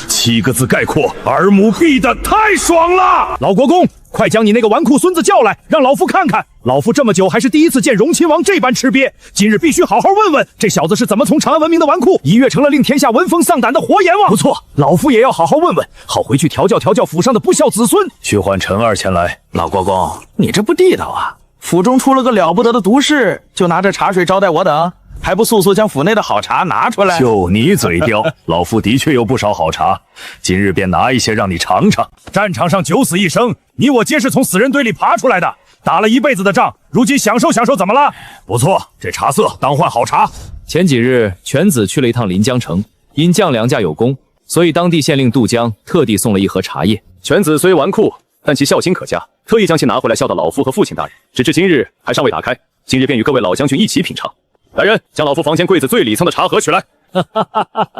；7个字概括，耳目必的太爽了！老国公，快将你那个纨绔孙子叫来，让老夫看看。老夫这么久还是第一次见荣亲王这般吃瘪，今日必须好好问问这小子是怎么从长安闻名的纨绔，一跃成了令天下闻风丧胆的活阎王。不错，老夫也要好好问问，好回去调教府上的不孝子孙。去唤陈儿前来。老国公，你这不地道啊！府中出了个了不得的毒士，就拿着茶水招待我等，还不速速将府内的好茶拿出来？就你嘴刁，老夫的确有不少好茶，今日便拿一些让你尝尝。战场上九死一生，你我皆是从死人堆里爬出来的，打了一辈子的仗，如今享受享受怎么了？不错，这茶色当换好茶。前几日犬子去了一趟临江城，因将梁家有功，所以当地县令杜江特地送了一盒茶叶。犬子虽纨绔，但其孝心可嘉，特意将其拿回来孝到老夫和父亲大人。直至今日还尚未打开，今日便与各位老将军一起品尝。来人，将老夫房间柜子最里层的茶盒取来。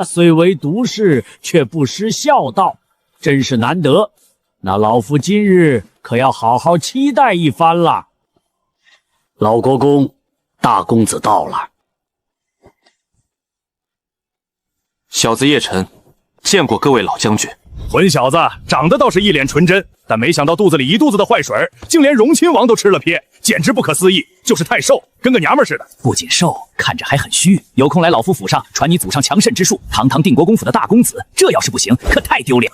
虽为毒士，却不失孝道，真是难得。那老夫今日可要好好期待一番了。老国公，大公子到了。小子叶晨，见过各位老将军。混小子长得倒是一脸纯真，但没想到肚子里一肚子的坏水，竟连荣亲王都吃了瞥，简直不可思议。就是太瘦，跟个娘们似的。不仅瘦，看着还很虚。有空来老夫府上传你祖上强肾之术，堂堂定国公府的大公子，这要是不行，可太丢脸。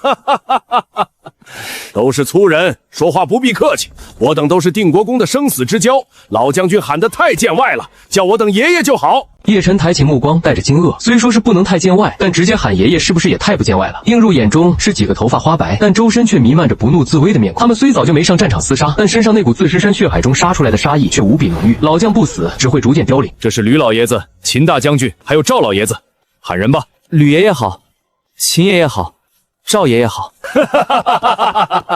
都是粗人，说话不必客气。我等都是定国公的生死之交，老将军喊得太见外了，叫我等爷爷就好。叶晨抬起目光，带着惊愕。虽说是不能太见外，但直接喊爷爷是不是也太不见外了？映入眼中是几个头发花白，但周身却弥漫着不怒自威的面孔。他们虽早就没上战场厮杀，但身上那股自尸山血海中杀出来的杀意却无比浓郁。老将不死，只会逐渐凋零。这是吕老爷子、秦大将军，还有赵老爷子，喊人吧。吕爷爷好，秦爷爷好，赵爷爷好。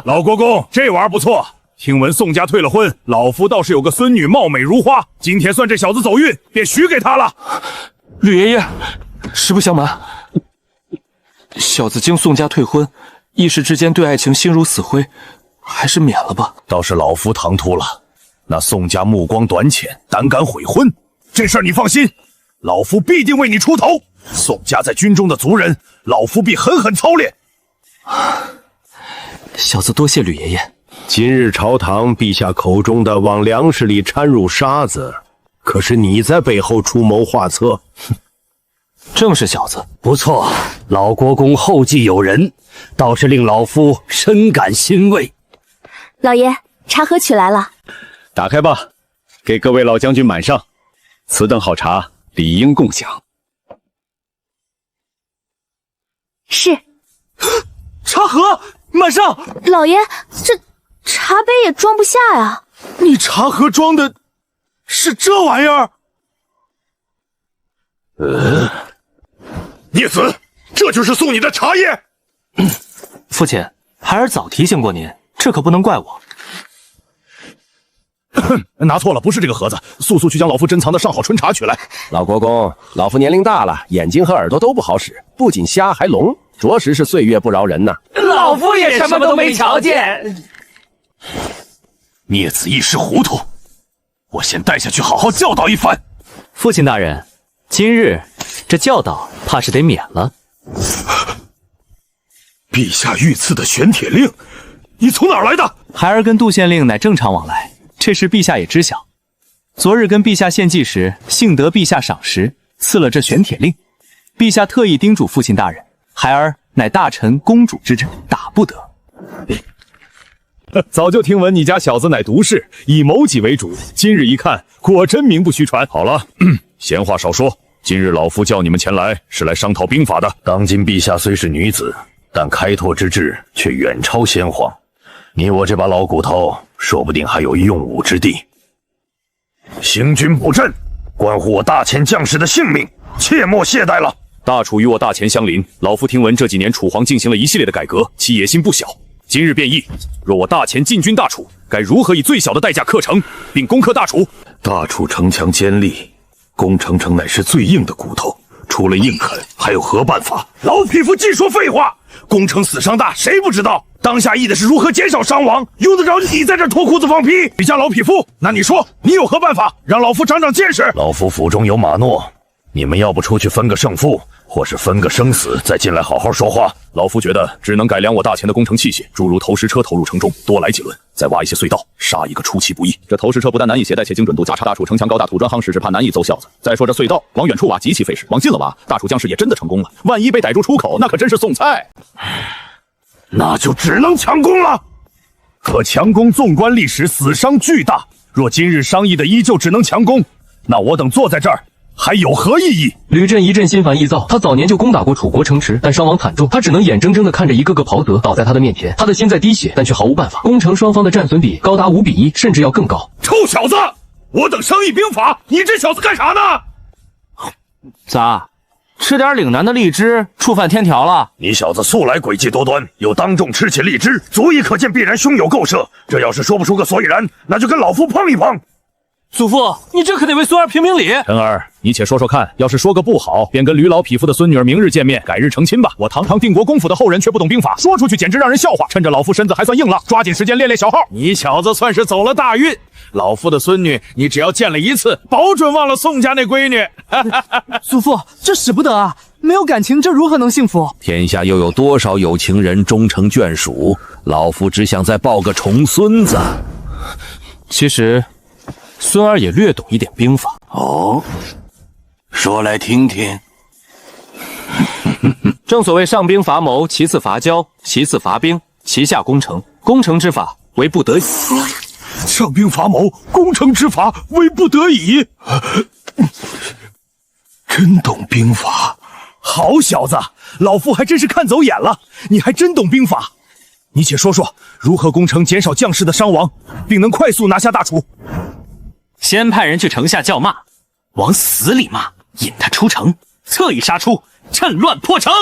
老国公，这玩意儿不错。听闻宋家退了婚，老夫倒是有个孙女貌美如花，今天算这小子走运，便许给他了。吕爷爷，实不相瞒，小子经宋家退婚，一时之间对爱情心如死灰，还是免了吧。倒是老夫唐突了，那宋家目光短浅，胆敢悔婚。这事儿你放心，老夫必定为你出头。宋家在军中的族人，老夫必狠狠操练。小子多谢吕爷爷。今日朝堂陛下口中的往粮食里掺入沙子，可是你在背后出谋划策？正是小子。不错，老国公后继有人，倒是令老夫深感欣慰。老爷，茶盒取来了，打开吧，给各位老将军满上。此等好茶，理应共享。是。茶盒满上。老爷，这茶杯也装不下呀。你茶盒装的是这玩意儿？孽子，这就是送你的茶叶。父亲，孩儿早提醒过您，这可不能怪我。拿错了，不是这个盒子，速速去将老夫珍藏的上好春茶取来。老国公，老夫年龄大了，眼睛和耳朵都不好使，不仅瞎还聋，着实是岁月不饶人呐。老夫也什么都没瞧见。孽子一时糊涂，我先带下去好好教导一番。父亲大人，今日这教导怕是得免了。陛下御赐的玄铁令，你从哪儿来的？孩儿跟杜县令乃正常往来，这事陛下也知晓。昨日跟陛下献祭时，幸得陛下赏识，赐了这玄铁令。陛下特意叮嘱父亲大人，孩儿乃大臣公主之臣，打不得。早就听闻你家小子乃毒士，以谋己为主。今日一看，果真名不虚传。好了，闲话少说，今日老夫叫你们前来，是来商讨兵法的。当今陛下虽是女子，但开拓之志却远超先皇。你我这把老骨头，说不定还有用武之地。行军布阵，关乎我大前将士的性命，切莫懈怠了。大楚与我大前相邻，老夫听闻这几年楚皇进行了一系列的改革，其野心不小。今日变议，若我大前进军大楚，该如何以最小的代价克城，并攻克大楚？大楚城墙坚立，攻城城乃是最硬的骨头，除了硬啃，还有何办法？老匹夫净说废话！攻城死伤大，谁不知道？当下议的是如何减少伤亡，用得着你在这脱裤子放屁？你家老匹夫，那你说你有何办法，让老夫长长见识？老夫府中有马诺，你们要不出去分个胜负，或是分个生死，再进来好好说话。老夫觉得只能改良我大前的工程器械，诸如投石车投入城中，多来几轮，再挖一些隧道，杀一个出其不意。这投石车不但难以携带，且精准度加差。大楚城墙高大，土砖夯实，只怕难以奏效子。再说这隧道往远处挖极其费时，往近了挖，大楚将士也真的成功了，万一被逮住出口，那可真是送菜。那就只能强攻了。可强攻纵观历史，死伤巨大。若今日商议的依旧只能强攻，那我等坐在这儿还有何意义？吕震一阵心烦意躁，他早年就攻打过楚国城池，但伤亡惨重，他只能眼睁睁地看着一个个袍泽倒在他的面前，他的心在滴血，但却毫无办法。攻城双方的战损比高达5比1，甚至要更高。臭小子，我等商议兵法，你这小子干啥呢？咋？吃点岭南的荔枝，触犯天条了？你小子素来诡计多端，又当众吃起荔枝，足以可见必然胸有构设。这要是说不出个所以然，那就跟老夫碰一碰。祖父，你这可得为孙儿评评理。陈儿，你且说说看，要是说个不好，便跟吕老匹夫的孙女儿明日见面，改日成亲吧。我堂堂定国公府的后人却不懂兵法，说出去简直让人笑话。趁着老夫身子还算硬朗，抓紧时间练练小号。你小子算是走了大运，老夫的孙女你只要见了一次，保准忘了宋家那闺女。祖父，这使不得啊！没有感情，这如何能幸福？天下又有多少有情人终成眷属？老夫只想再抱个重孙子。其实，孙儿也略懂一点兵法。哦，说来听听。正所谓上兵伐谋，其次伐交，其次伐兵，其下攻城。攻城之法为不得已。上兵伐谋，攻城之法为不得已。真懂兵法。好小子，老夫还真是看走眼了，你还真懂兵法。你且说说如何攻城，减少将士的伤亡，并能快速拿下大楚。先派人去城下叫骂，往死里骂，引他出城，侧翼杀出，趁乱破城。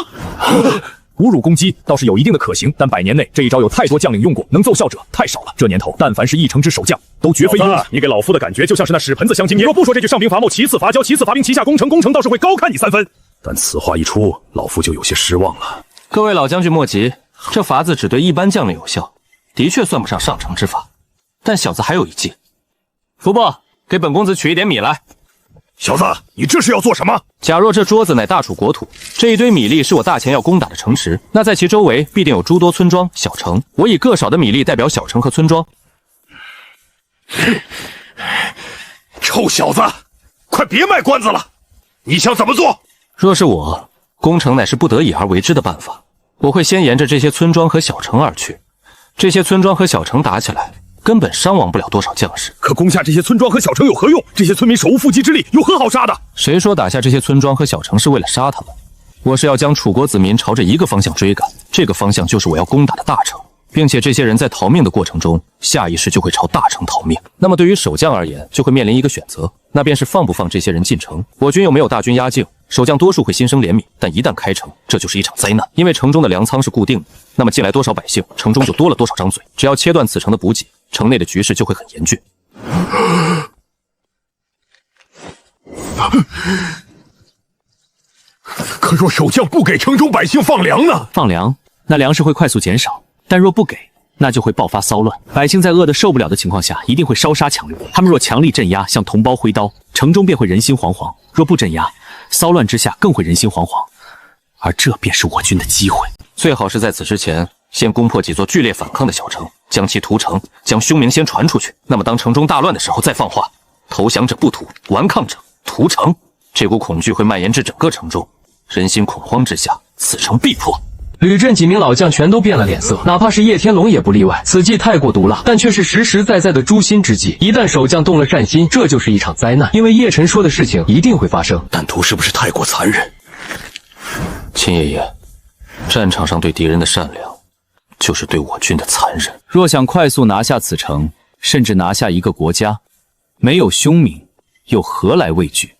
侮辱攻击倒是有一定的可行，但100年内这一招有太多将领用过，能奏效者太少了。这年头，但凡是一城之守将，都绝非庸才。你给老夫的感觉就像是那屎盆子相亲。你若不说这句上兵伐谋，其次伐交，其次伐兵，其下攻城，攻城倒是会高看你3分。但此话一出，老夫就有些失望了。各位老将军莫急，这法子只对一般将领有效，的确算不上上乘之法。但小子还有一计，福伯，给本公子取一点米来。小子，你这是要做什么？假若这桌子乃大楚国土，这一堆米粒是我大前要攻打的城池，那在其周围必定有诸多村庄、小城。我以个少的米粒代表小城和村庄。臭小子，快别卖关子了！你想怎么做？若是我，攻城乃是不得已而为之的办法。我会先沿着这些村庄和小城而去，这些村庄和小城打起来，根本伤亡不了多少将士。可攻下这些村庄和小城有何用？这些村民手无缚鸡之力，有何好杀的？谁说打下这些村庄和小城是为了杀他们？我是要将楚国子民朝着一个方向追赶，这个方向就是我要攻打的大城，并且这些人在逃命的过程中，下意识就会朝大城逃命。那么对于守将而言，就会面临一个选择，那便是放不放这些人进城。我军又没有大军压境，守将多数会心生怜悯，但一旦开城，这就是一场灾难。因为城中的粮仓是固定的，那么进来多少百姓，城中就多了多少张嘴。只要切断此城的补给，城内的局势就会很严峻。可若守将不给城中百姓放粮呢？放粮，那粮食会快速减少；但若不给，那就会爆发骚乱。百姓在饿得受不了的情况下，一定会烧杀抢掠。他们若强力镇压，向同胞挥刀，城中便会人心惶惶；若不镇压，骚乱之下更会人心惶惶。而这便是我军的机会。最好是在此之前，先攻破几座剧烈反抗的小城，将其屠城，将凶名先传出去。那么当城中大乱的时候再放话：投降者不屠，顽抗者屠城。这股恐惧会蔓延至整个城中，人心恐慌之下，此城必破。吕震几名老将全都变了脸色，哪怕是叶天龙也不例外。此计太过毒辣，但却是实实在在的诛心之计。一旦守将动了善心，这就是一场灾难。因为叶晨说的事情一定会发生。但图是不是太过残忍？秦爷爷，战场上对敌人的善良，就是对我军的残忍。若想快速拿下此城，甚至拿下一个国家，没有凶名，又何来畏惧？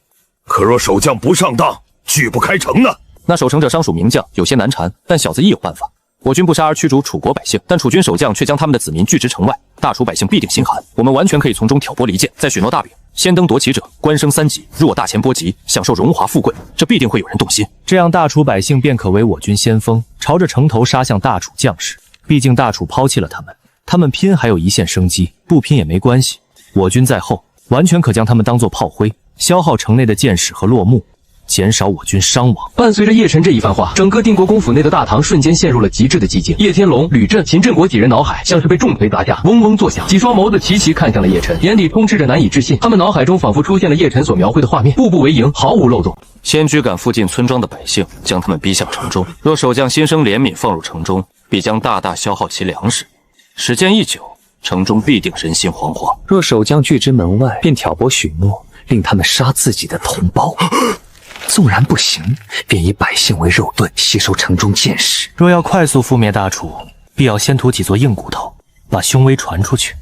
可若守将不上当，拒不开城呢？那守城者尚属名将，有些难缠，但小子亦有办法。我军不杀而驱逐楚国百姓，但楚军守将却将他们的子民拒之城外，大楚百姓必定心寒。我们完全可以从中挑拨离间，再许诺大饼，先登夺旗者官升3级，入我大钱波及，享受荣华富贵，这必定会有人动心。这样大楚百姓便可为我军先锋，朝着城头杀向大楚将士。毕竟大楚抛弃了他们，他们拼还有一线生机，不拼也没关系。我军在后，完全可将他们当作炮灰，消耗城内的箭矢和落木，减少我军伤亡。伴随着叶晨这一番话，整个定国公府内的大堂瞬间陷入了极致的寂静。叶天龙、吕震、秦振国几人脑海像是被重锤砸下，嗡嗡作响，几双眸子齐齐看向了叶晨，眼里充斥着难以置信。他们脑海中仿佛出现了叶晨所描绘的画面，步步为营，毫无漏洞。先驱赶附近村庄的百姓，将他们逼向城中。若守将心生怜悯，放入城中，必将大大消耗其粮食。时间一久，城中必定人心惶惶。若守将拒之门外，便挑拨许诺，令他们杀自己的同胞。纵然不行，便以百姓为肉盾，吸收城中箭矢。若要快速覆灭大楚，必要先屠几座硬骨头，把凶威传出去。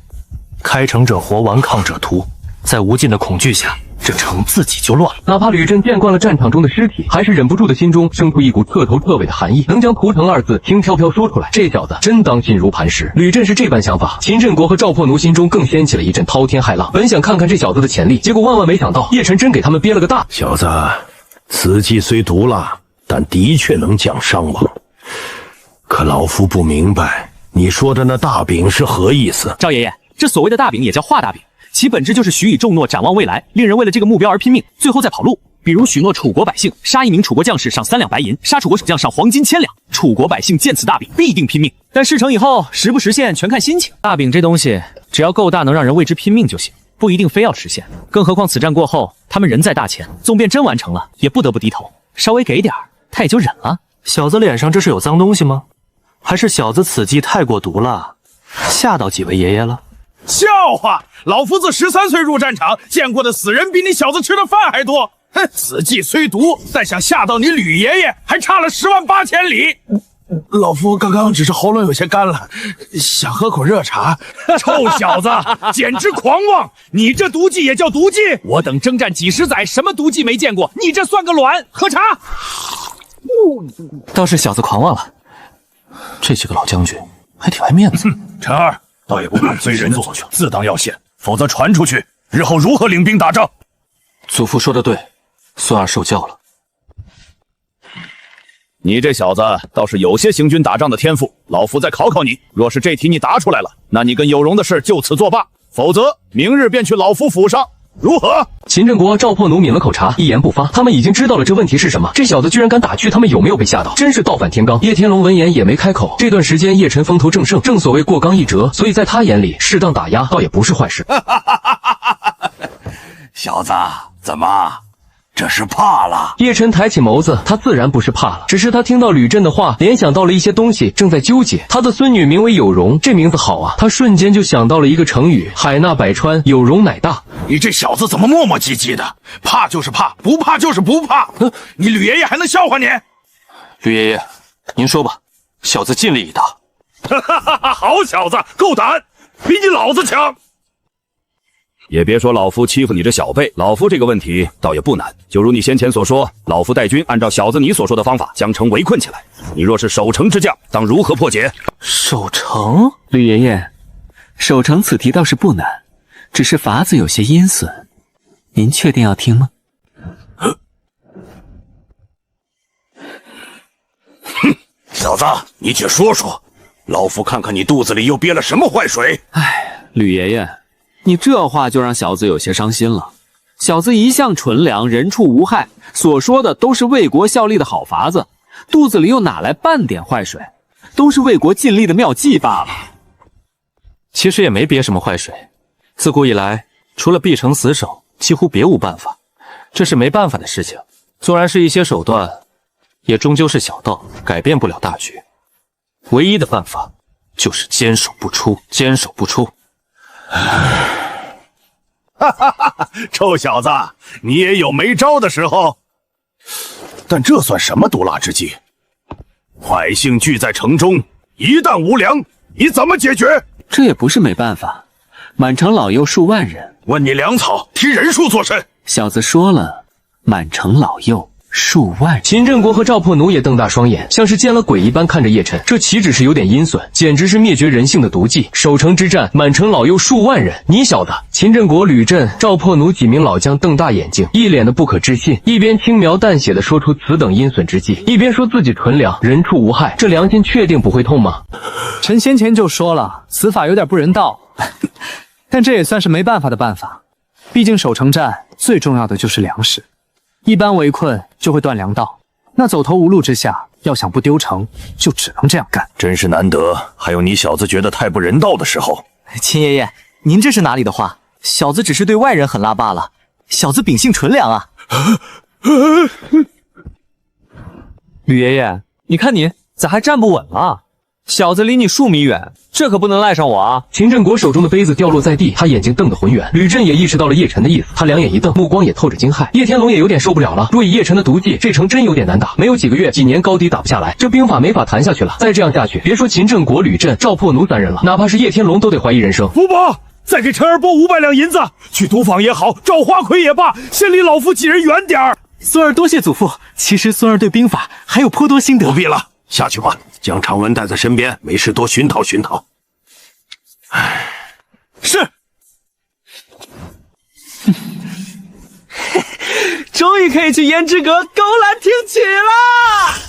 开城者活，顽抗者屠。在无尽的恐惧下，这城自己就乱了。哪怕吕震见惯了战场中的尸体，还是忍不住的心中生出一股彻头彻尾的寒意。能将屠城2字轻飘飘说出来，这小子真当心如磐石。吕震是这般想法，秦振国和赵破奴心中更掀起了一阵滔天骇浪。本想看看这小子的潜力，结果万万没想到，叶晨真给他们憋了个大。小子，此计虽毒辣，但的确能降伤亡。可老夫不明白，你说的那大饼是何意思？赵爷爷，这所谓的大饼也叫画大饼，其本质就是许以重诺，展望未来，令人为了这个目标而拼命，最后再跑路。比如许诺楚国百姓杀1名楚国将士赏3两白银，杀楚国守将赏黄金1000两，楚国百姓见此大饼必定拼命。但事成以后实不实现全看心情。大饼这东西只要够大，能让人为之拼命就行，不一定非要实现。更何况此战过后，他们人在大前，纵便真完成了，也不得不低头。稍微给点儿，他也就忍了。小子脸上这是有脏东西吗？还是小子此计太过毒辣，吓到几位爷爷了？笑话！老夫子13岁入战场，见过的死人比你小子吃的饭还多。哼，此计虽毒，但想吓到你吕爷爷，还差了10万8千里。老夫刚刚只是喉咙有些干了，想喝口热茶。臭小子，简直狂妄！你这毒计也叫毒计？我等征战几十载，什么毒计没见过？你这算个卵！喝茶。倒是小子狂妄了，这几个老将军还挺爱面子。陈二，倒也不敢随人做，自当要险，否则传出去，日后如何领兵打仗？祖父说的对，孙儿受教了。你这小子倒是有些行军打仗的天赋，老夫再考考你。若是这题你答出来了，那你跟有容的事就此作罢；否则明日便去老夫府上，如何？秦振国、赵破奴抿了口茶，一言不发。他们已经知道了这问题是什么，这小子居然敢打趣，他们有没有被吓到？真是倒反天罡。叶天龙闻言也没开口。这段时间叶晨风头正盛，正所谓过刚易折，所以在他眼里，适当打压倒也不是坏事。小子，怎么？这是怕了？叶晨抬起眸子，他自然不是怕了，只是他听到吕震的话，联想到了一些东西，正在纠结。他的孙女名为有容，这名字好啊，他瞬间就想到了一个成语：海纳百川，有容乃大。你这小子怎么磨磨唧唧的？怕就是怕，不怕就是不怕。你吕爷爷还能笑话你？吕爷爷，您说吧，小子尽力以答。好小子，够胆，比你老子强。也别说老夫欺负你这小辈，老夫这个问题倒也不难。就如你先前所说，老夫带军按照小子你所说的方法将城围困起来。你若是守城之将，当如何破解？守城？吕爷爷，守城此题倒是不难，只是法子有些阴损。您确定要听吗？哼，小子，你且说说，老夫看看你肚子里又憋了什么坏水。哎，吕爷爷，你这话就让小子有些伤心了。小子一向纯良，人畜无害，所说的都是为国效力的好法子，肚子里又哪来半点坏水？都是为国尽力的妙计罢了。其实也没憋什么坏水，自古以来，除了必城死守，几乎别无办法。这是没办法的事情，纵然是一些手段，也终究是小道，改变不了大局。唯一的办法就是坚守不出，坚守不出。哈哈哈！臭小子，你也有没招的时候。但这算什么毒辣之计？百姓聚在城中，一旦无粮，你怎么解决？这也不是没办法。满城老幼数万人，问你粮草，提人数做甚？小子说了，满城老幼数万。秦振国和赵破奴也瞪大双眼，像是见了鬼一般看着叶晨。这岂止是有点阴损，简直是灭绝人性的毒计。守城之战，满城老幼数万人，你小子！秦振国、吕震、赵破奴几名老将瞪大眼睛，一脸的不可置信，一边轻描淡写的说出此等阴损之计，一边说自己纯良，人畜无害。这良心确定不会痛吗？臣先前就说了，此法有点不人道，但这也算是没办法的办法。毕竟守城战最重要的就是粮食，一般围困就会断粮道，那走投无路之下，要想不丢城，就只能这样干。真是难得，还有你小子觉得太不人道的时候。秦爷爷，您这是哪里的话？小子只是对外人狠辣罢了，小子秉性纯良啊。吕爷爷，你看你咋还站不稳了？小子离你数米远，这可不能赖上我啊！秦振国手中的杯子掉落在地，他眼睛瞪得浑圆。吕震也意识到了叶晨的意思，他两眼一瞪，目光也透着惊骇。叶天龙也有点受不了了，若以叶晨的毒计，这城真有点难打，没有几个月、几年高低打不下来，这兵法没法谈下去了。再这样下去，别说秦振国、吕震、赵破奴三人了，哪怕是叶天龙都得怀疑人生。福伯，再给陈儿拨500两银子，去毒坊也好，找花魁也罢，先离老夫几人远点儿。孙儿多谢祖父，其实孙儿对兵法还有颇多心得。不必了，下去吧。将长文带在身边，没事多寻讨寻讨。是。终于可以去胭脂阁勾栏听曲了。